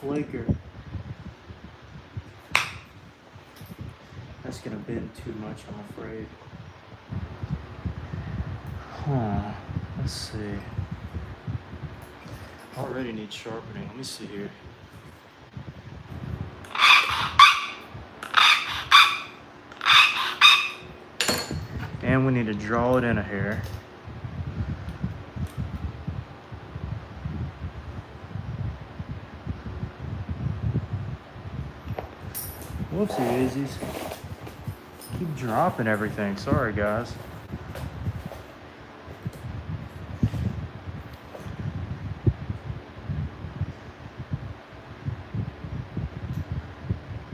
flaker. That's gonna bend too much, I'm afraid. Let's see. Already need sharpening. Let me see here. And we need to draw it in a hair. Whoopsie daisies. Keep dropping everything. Sorry, guys.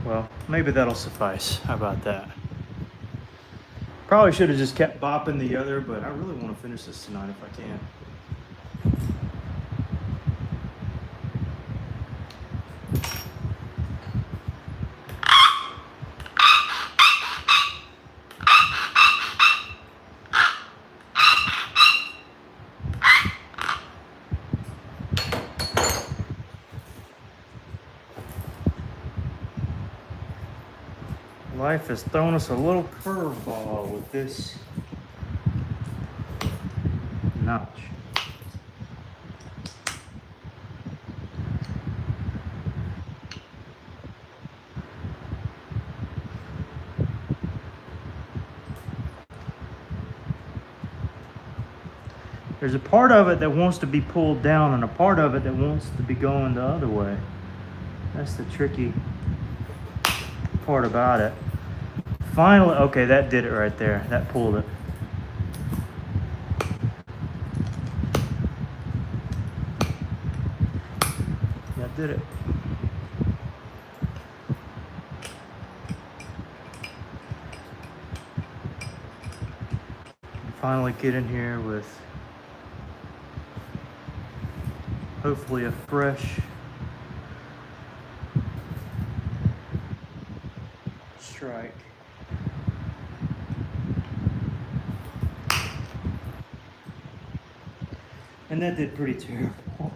Well, maybe that'll suffice. How about that? Probably should have just kept bopping the other, but I really want to finish this tonight if I can. Life has thrown us a little curveball with this notch. There's a part of it that wants to be pulled down and a part of it that wants to be going the other way. That's the tricky part about it. Finally, okay, that did it right there. That pulled it. That did it. Finally get in here with hopefully a fresh strike. And that did pretty terrible.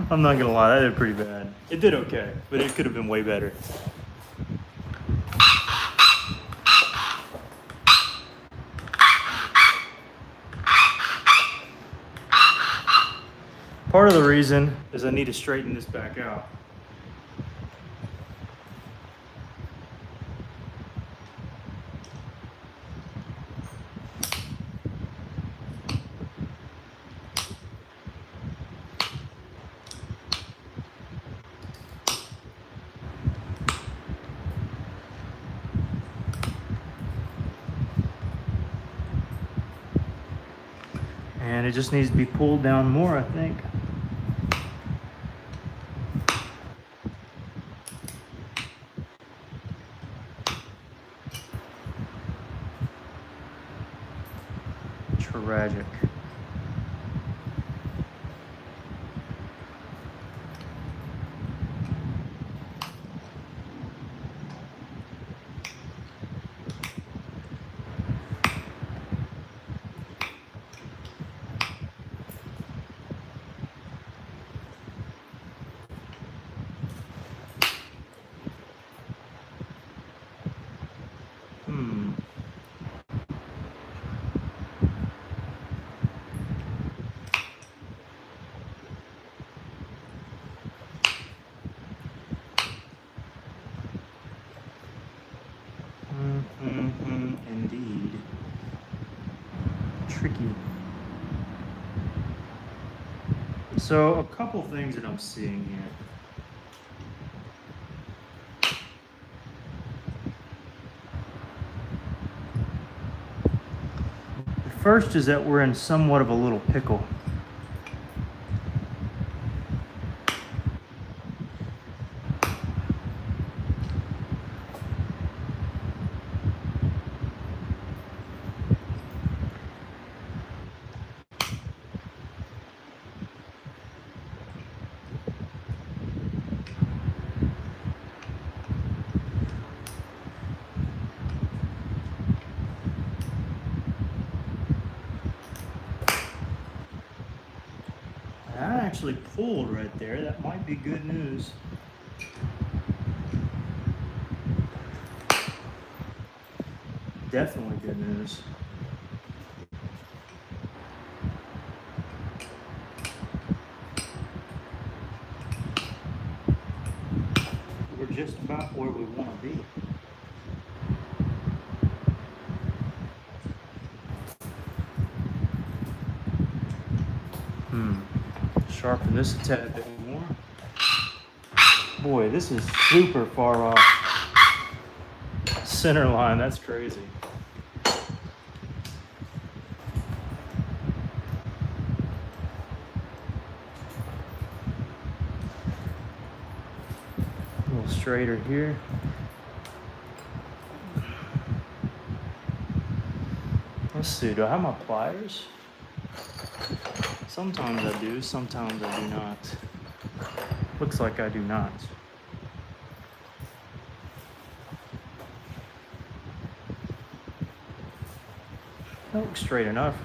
I'm not gonna lie, that did pretty bad. It did okay, but it could have been way better. Part of the reason is I need to straighten this back out. And it just needs to be pulled down more, I think. Tragic. tricky. So a couple things that I'm seeing here. The first is that we're in somewhat of a little pickle. That actually pulled right there. That might be good news. Definitely good news. We're just about where we want to be. Sharpen this a tad bit more. Boy, this is super far off center line. That's crazy. A little straighter here. Let's see, do I have my pliers? Sometimes I do, sometimes I do not. Looks like I do not. That looks straight enough.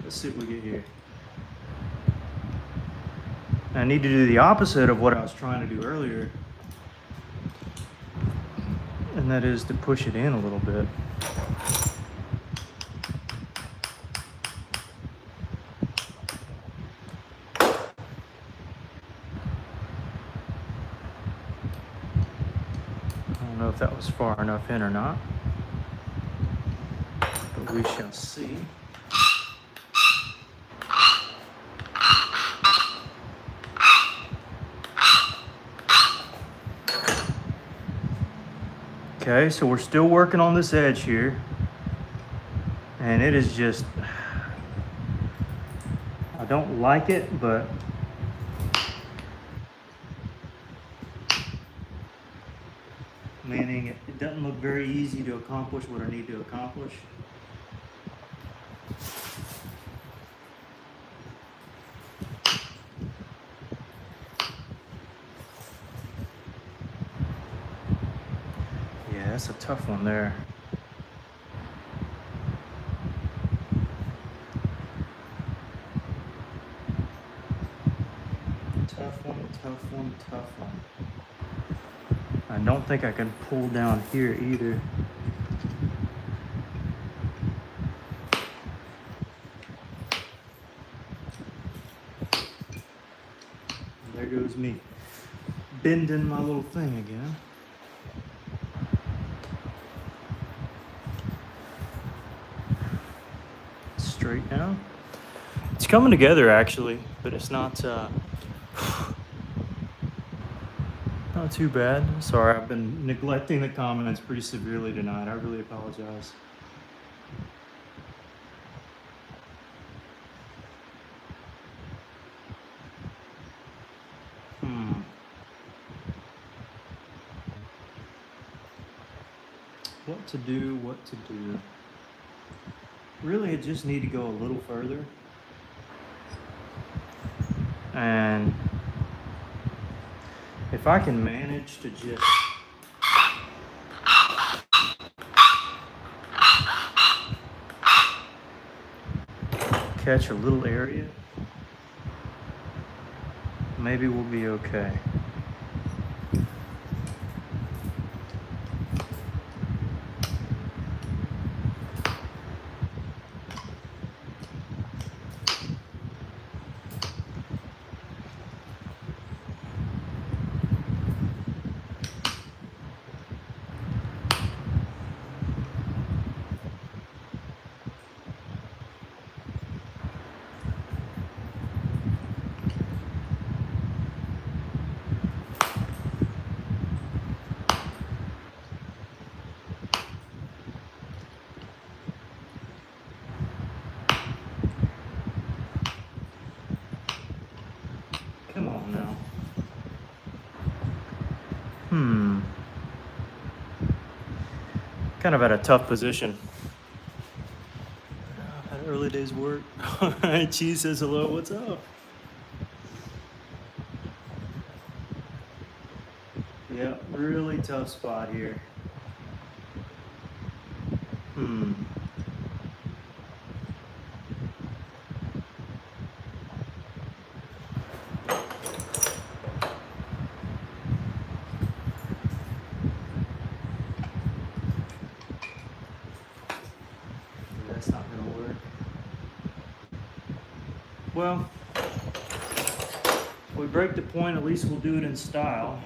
Let's see what we get here. I need to do the opposite of what I was trying to do earlier. And that is to push it in a little bit. I don't know if that was far enough in or not, but we shall see. Okay, so we're still working on this edge here, and it is just, I don't like it, but meaning it doesn't look very easy to accomplish what I need to accomplish. Yeah, that's a tough one there. Tough one, tough one, tough one. I don't think I can pull down here either. There goes me bending my little thing again. Straight now. It's coming together actually, but it's not not too bad. Sorry, I've been neglecting the comments pretty severely tonight. I really apologize. What to do, what to do. Really, I just need to go a little further. And if I can manage to just catch a little area, maybe we'll be okay. kind of at a tough position. Had an early day's work. All right, Cheese says hello. What's up? Yeah, really tough spot here. That's not gonna work. Well, if we break the point, at least we'll do it in style.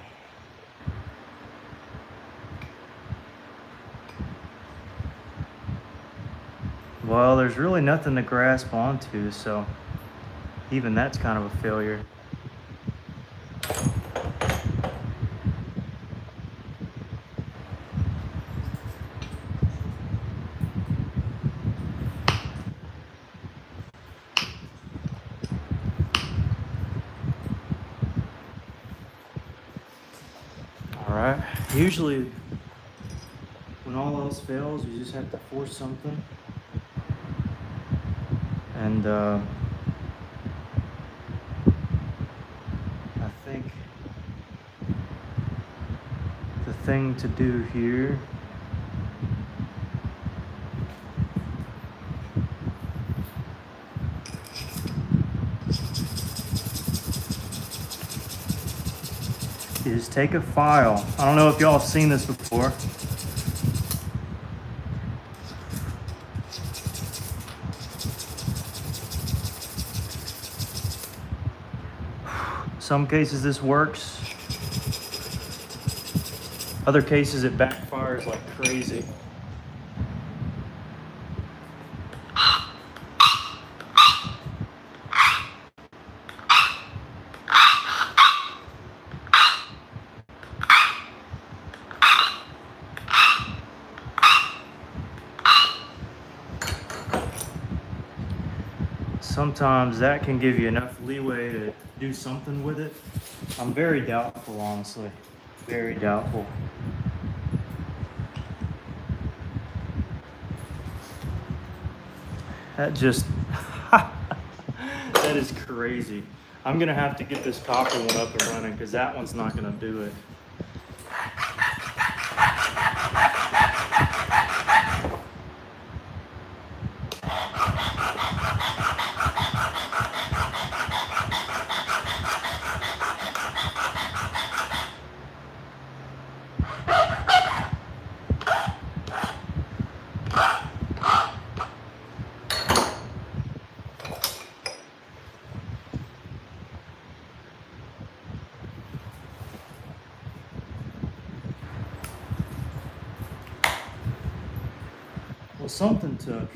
Well, there's really nothing to grasp onto, so even that's kind of a failure. All right, usually when all else fails, you just have to force something. And I think the thing to do here is take a file. I don't know if y'all have seen this before. Some cases this works. Other cases it backfires like crazy. Sometimes that can give you enough leeway to do something with it. I'm very doubtful, honestly. Very doubtful. That just, that is crazy. I'm gonna have to get this copper one up and running because that one's not gonna do it. Well, something took,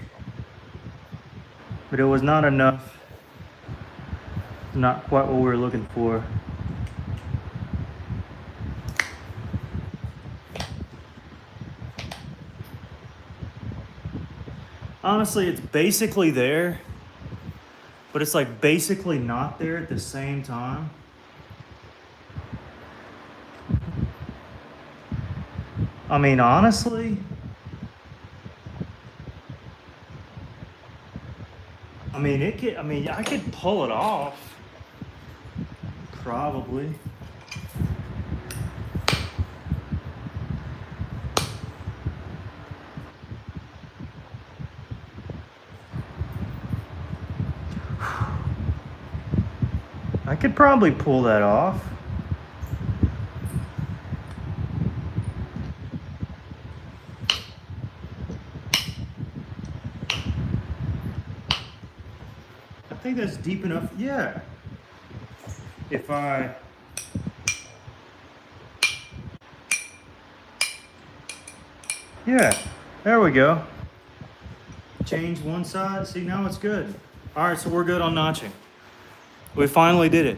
but it was not enough. Not quite what we were looking for. Honestly, it's basically there, but it's like basically not there at the same time. I mean, honestly, I could pull it off. Probably. I could probably pull that off. I think that's deep enough. Yeah. If I yeah, there we go. Change one side. See, now it's good. All right, so we're good on notching. We finally did it.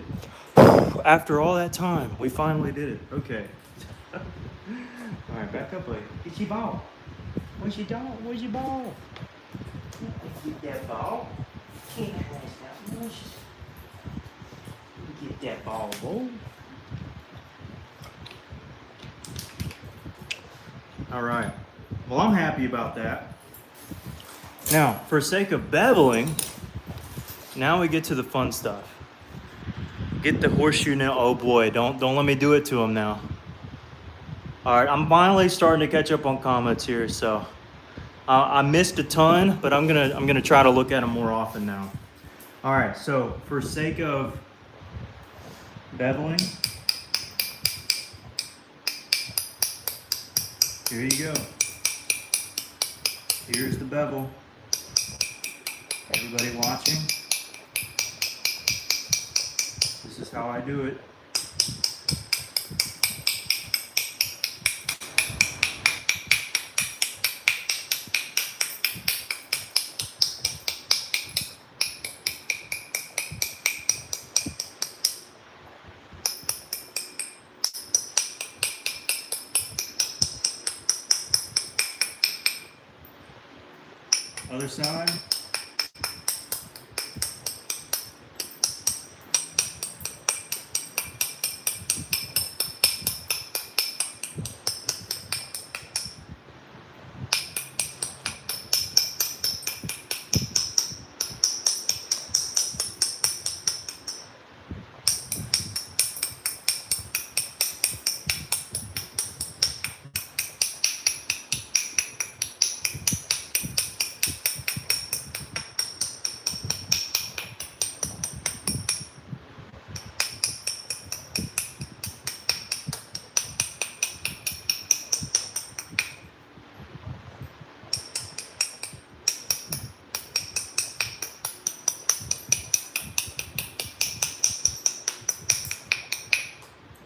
After all that time, we finally did it. Okay. All right, back up, buddy. Get your ball. Where's your dog? Where's your ball? Get that ball. Can't have that much. Get that ball, boy. All right. Well, I'm happy about that. Now, for sake of beveling, now we get to the fun stuff. Get the horseshoe nail. Oh boy, don't let me do it to him now. All right, I'm finally starting to catch up on comments here, so I missed a ton, but I'm gonna try to look at them more often now. All right, so for sake of beveling, here you go. Here's the bevel. Everybody watching, this is how I do it. Other side.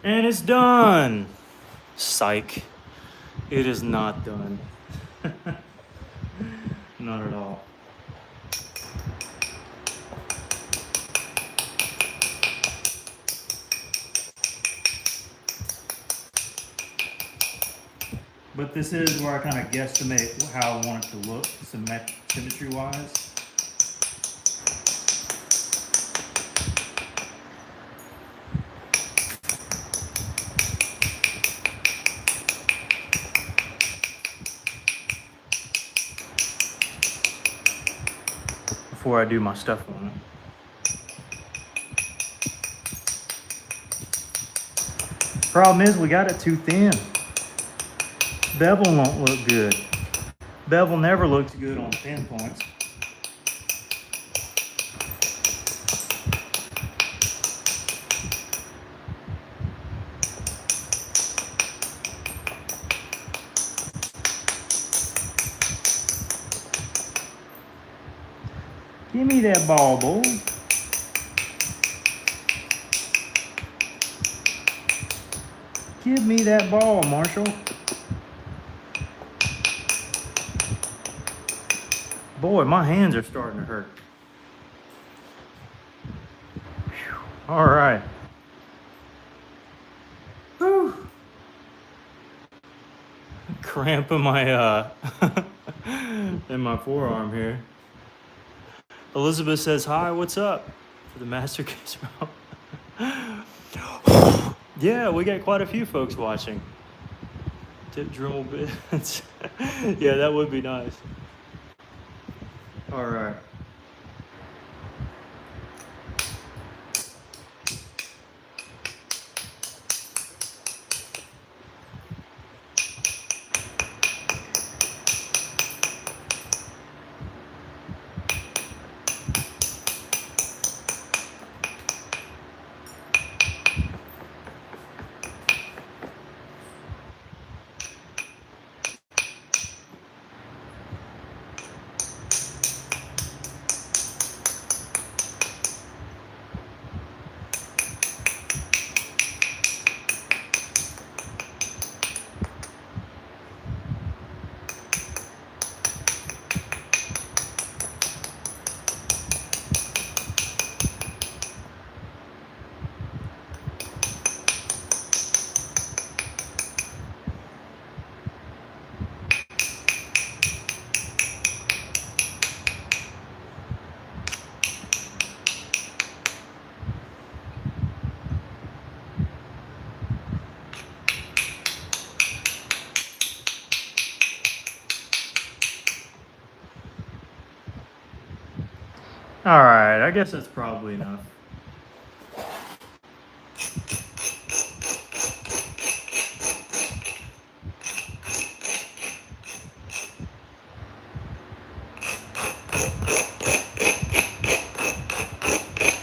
And it's done. Psych. It is not done. Not at all. But this is where I kind of guesstimate how I want it to look, symmetry-wise. Before I do my stuff on it. Problem is, we got it too thin. Bevel won't look good. Bevel never looks good on thin points. Give me that ball, boy. Give me that ball, Marshall. Boy, my hands are starting to hurt. Whew. All right. Whew. Cramp in my in my forearm here. Elizabeth says, "Hi, what's up?" For the master case. Yeah, we got quite a few folks watching. Tip Dremel bits. Yeah, that would be nice. All right. All right, I guess that's probably enough.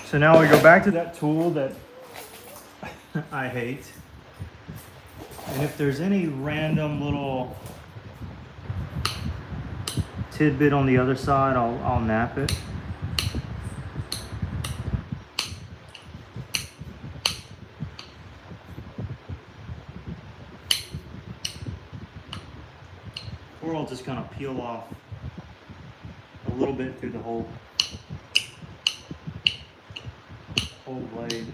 So now we go back to that tool that I hate. And if there's any random little tidbit on the other side, I'll nap it. Or I'll just kind of peel off a little bit through the whole blade.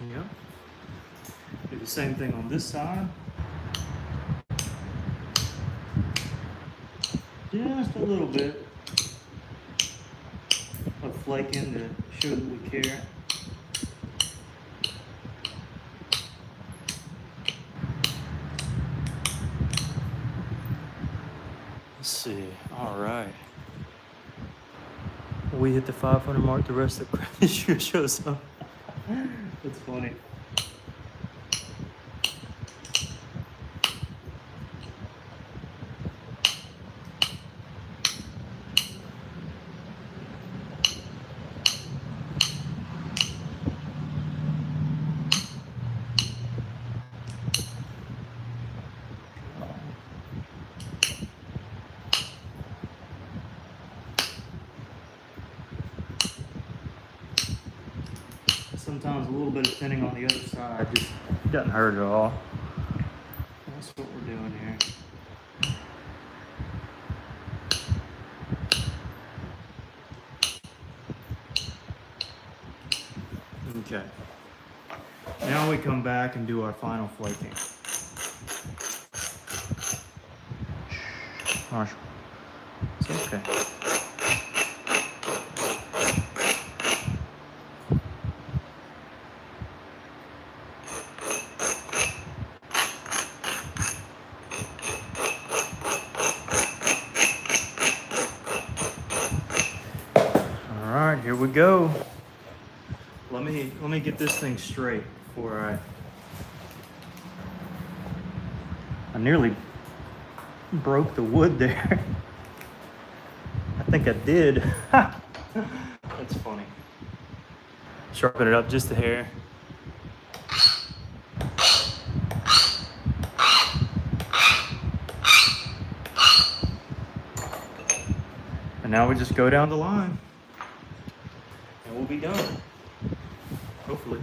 Yep. Do the same thing on this side. Just a little bit of flaking to show that we care. Let's see. All right. We hit the 500 mark. The rest of the crap shows up. That's funny. Sometimes a little bit of thinning on the other side just doesn't hurt at all. That's what we're doing here. Okay. Now we come back and do our final flaking. Marshall. It's okay. Here we go. Let me get this thing straight before I nearly broke the wood there. I think I did. That's funny. Sharpen it up just a hair. And now we just go down the line. And we'll be done. Hopefully.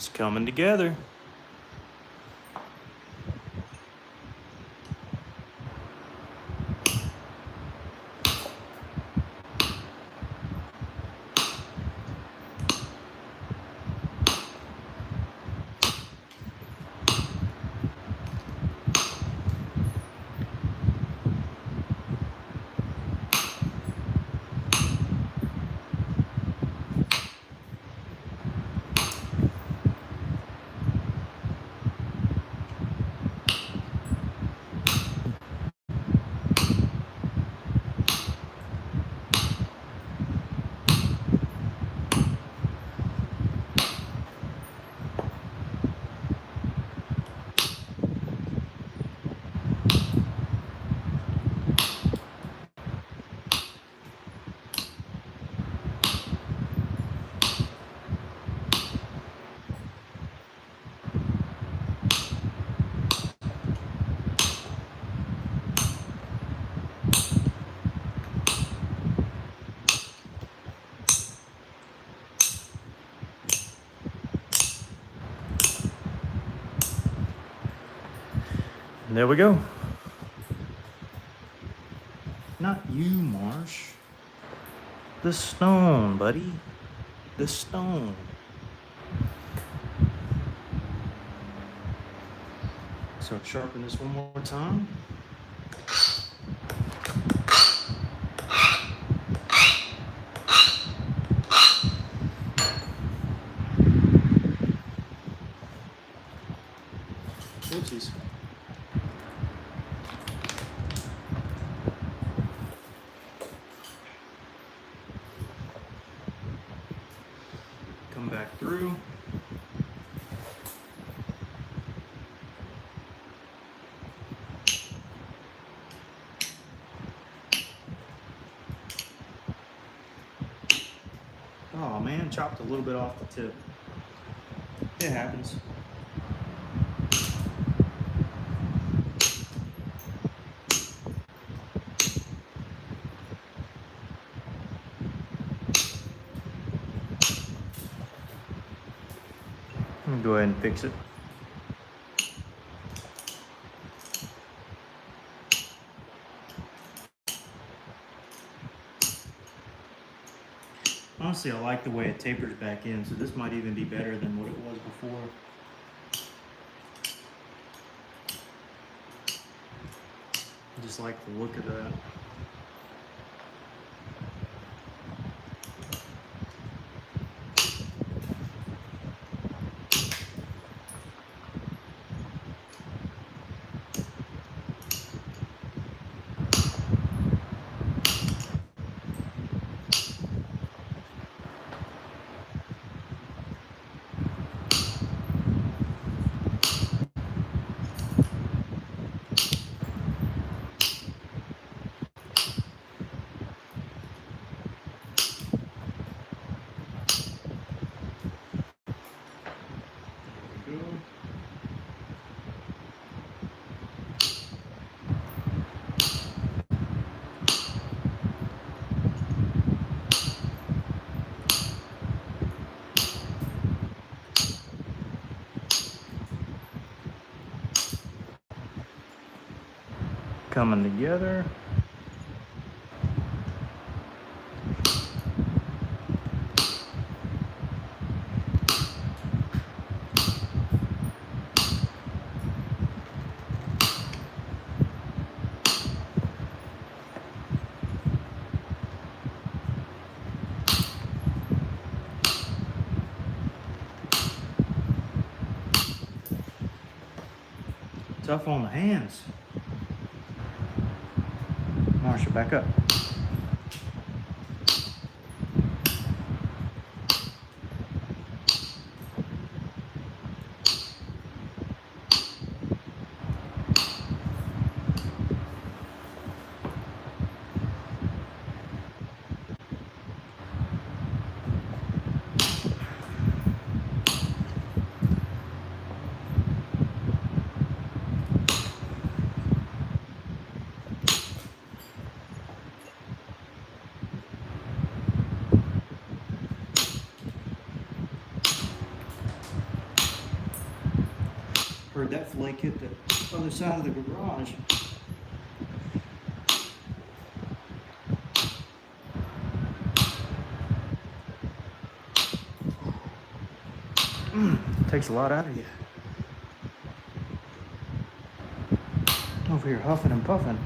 It's coming together. And there we go. Not you, Marsh. The stone, buddy. The stone. So sharpen this one more time. Oopsies. Come back through. Oh man, chopped a little bit off the tip. It happens. I'm gonna go ahead and fix it. Honestly, I like the way it tapers back in, so this might even be better than what it was before. I just like the look of that. Coming together. Tough on the hands. Marsha, back up. Heard that flake hit the other side of the garage. Takes a lot out of you. Over here huffing and puffing.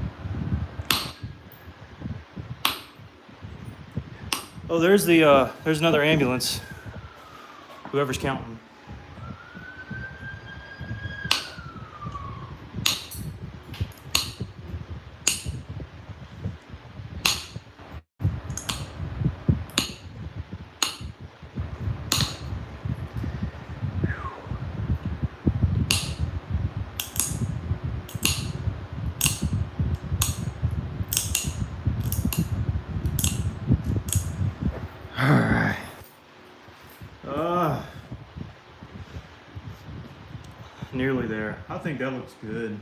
Oh, there's another ambulance. Whoever's counting. Alright. Nearly there. I think that looks good.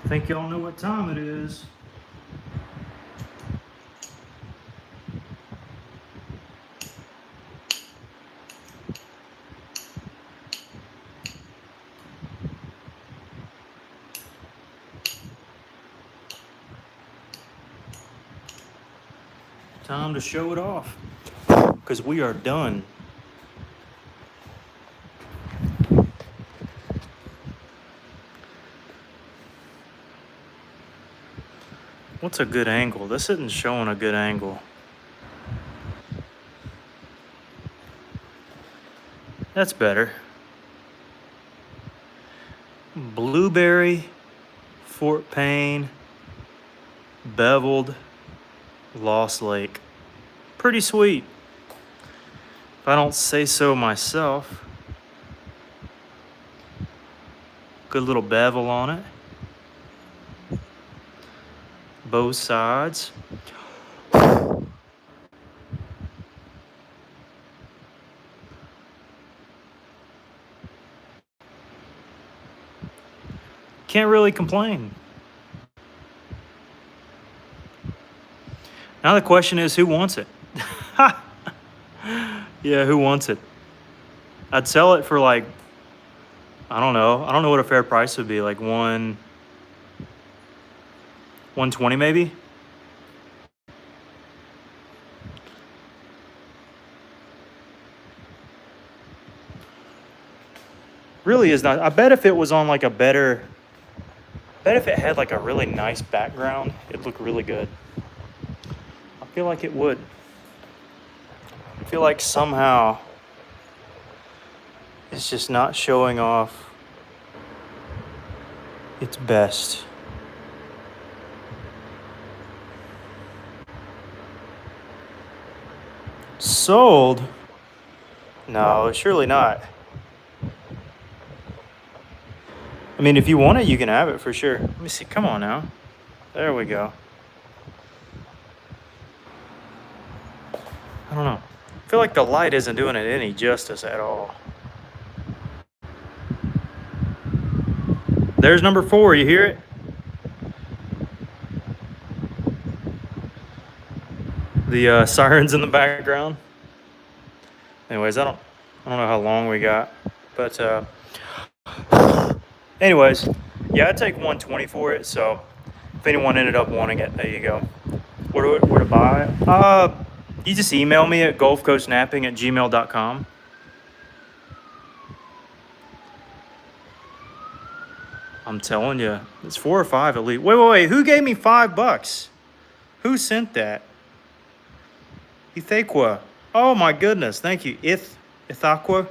I think y'all know what time it is. Time to show it off, because we are done. What's a good angle? This isn't showing a good angle. That's better. Blueberry, Fort Payne, beveled, Lost Lake. Pretty sweet, if I don't say so myself. Good little bevel on it. Both sides. Can't really complain. Now the question is, who wants it? Yeah, who wants it? I'd sell it for like, I don't know. I don't know what a fair price would be. Like 120 maybe? Really is not. I bet if it was on like a better, bet if it had like a really nice background, it'd look really good. I feel like it would. I feel like somehow it's just not showing off its best. Sold? No, surely not. I mean, if you want it, you can have it for sure. Let me see. Come on now. There we go. I don't know. I feel like the light isn't doing it any justice at all. There's number 4. You hear it? The sirens in the background. Anyways, I don't know how long we got, but anyways, yeah, I'd take 120 for it. So if anyone ended up wanting it, there you go. Where to buy? You just email me at gulfcoastknapping@gmail.com. I'm telling you, it's 4 or 5 at least. Wait. Who gave me $5? Who sent that? Ithaqua. Oh my goodness. Thank you. Ithaqua.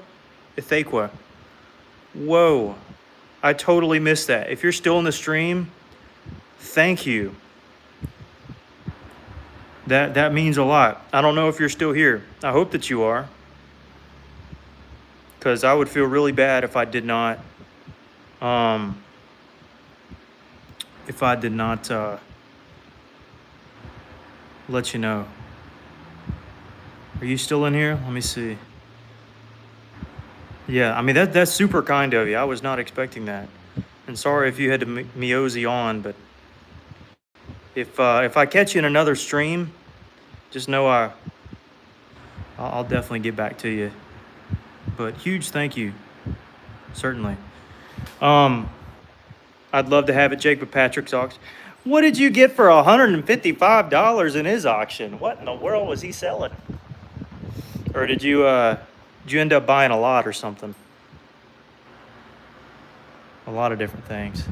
Whoa. I totally missed that. If you're still in the stream, thank you. That means a lot. I don't know if you're still here. I hope that you are. Because I would feel really bad if I did not let you know. Are you still in here? Let me see. Yeah, I mean that's super kind of you. I was not expecting that. And sorry if you had to mosey on, but if I catch you in another stream, just know I'll definitely get back to you. But huge thank you, certainly. I'd love to have it, Jake, but Patrick's auction. What did you get for $155 in his auction? What in the world was he selling? Or did you end up buying a lot or something? A lot of different things.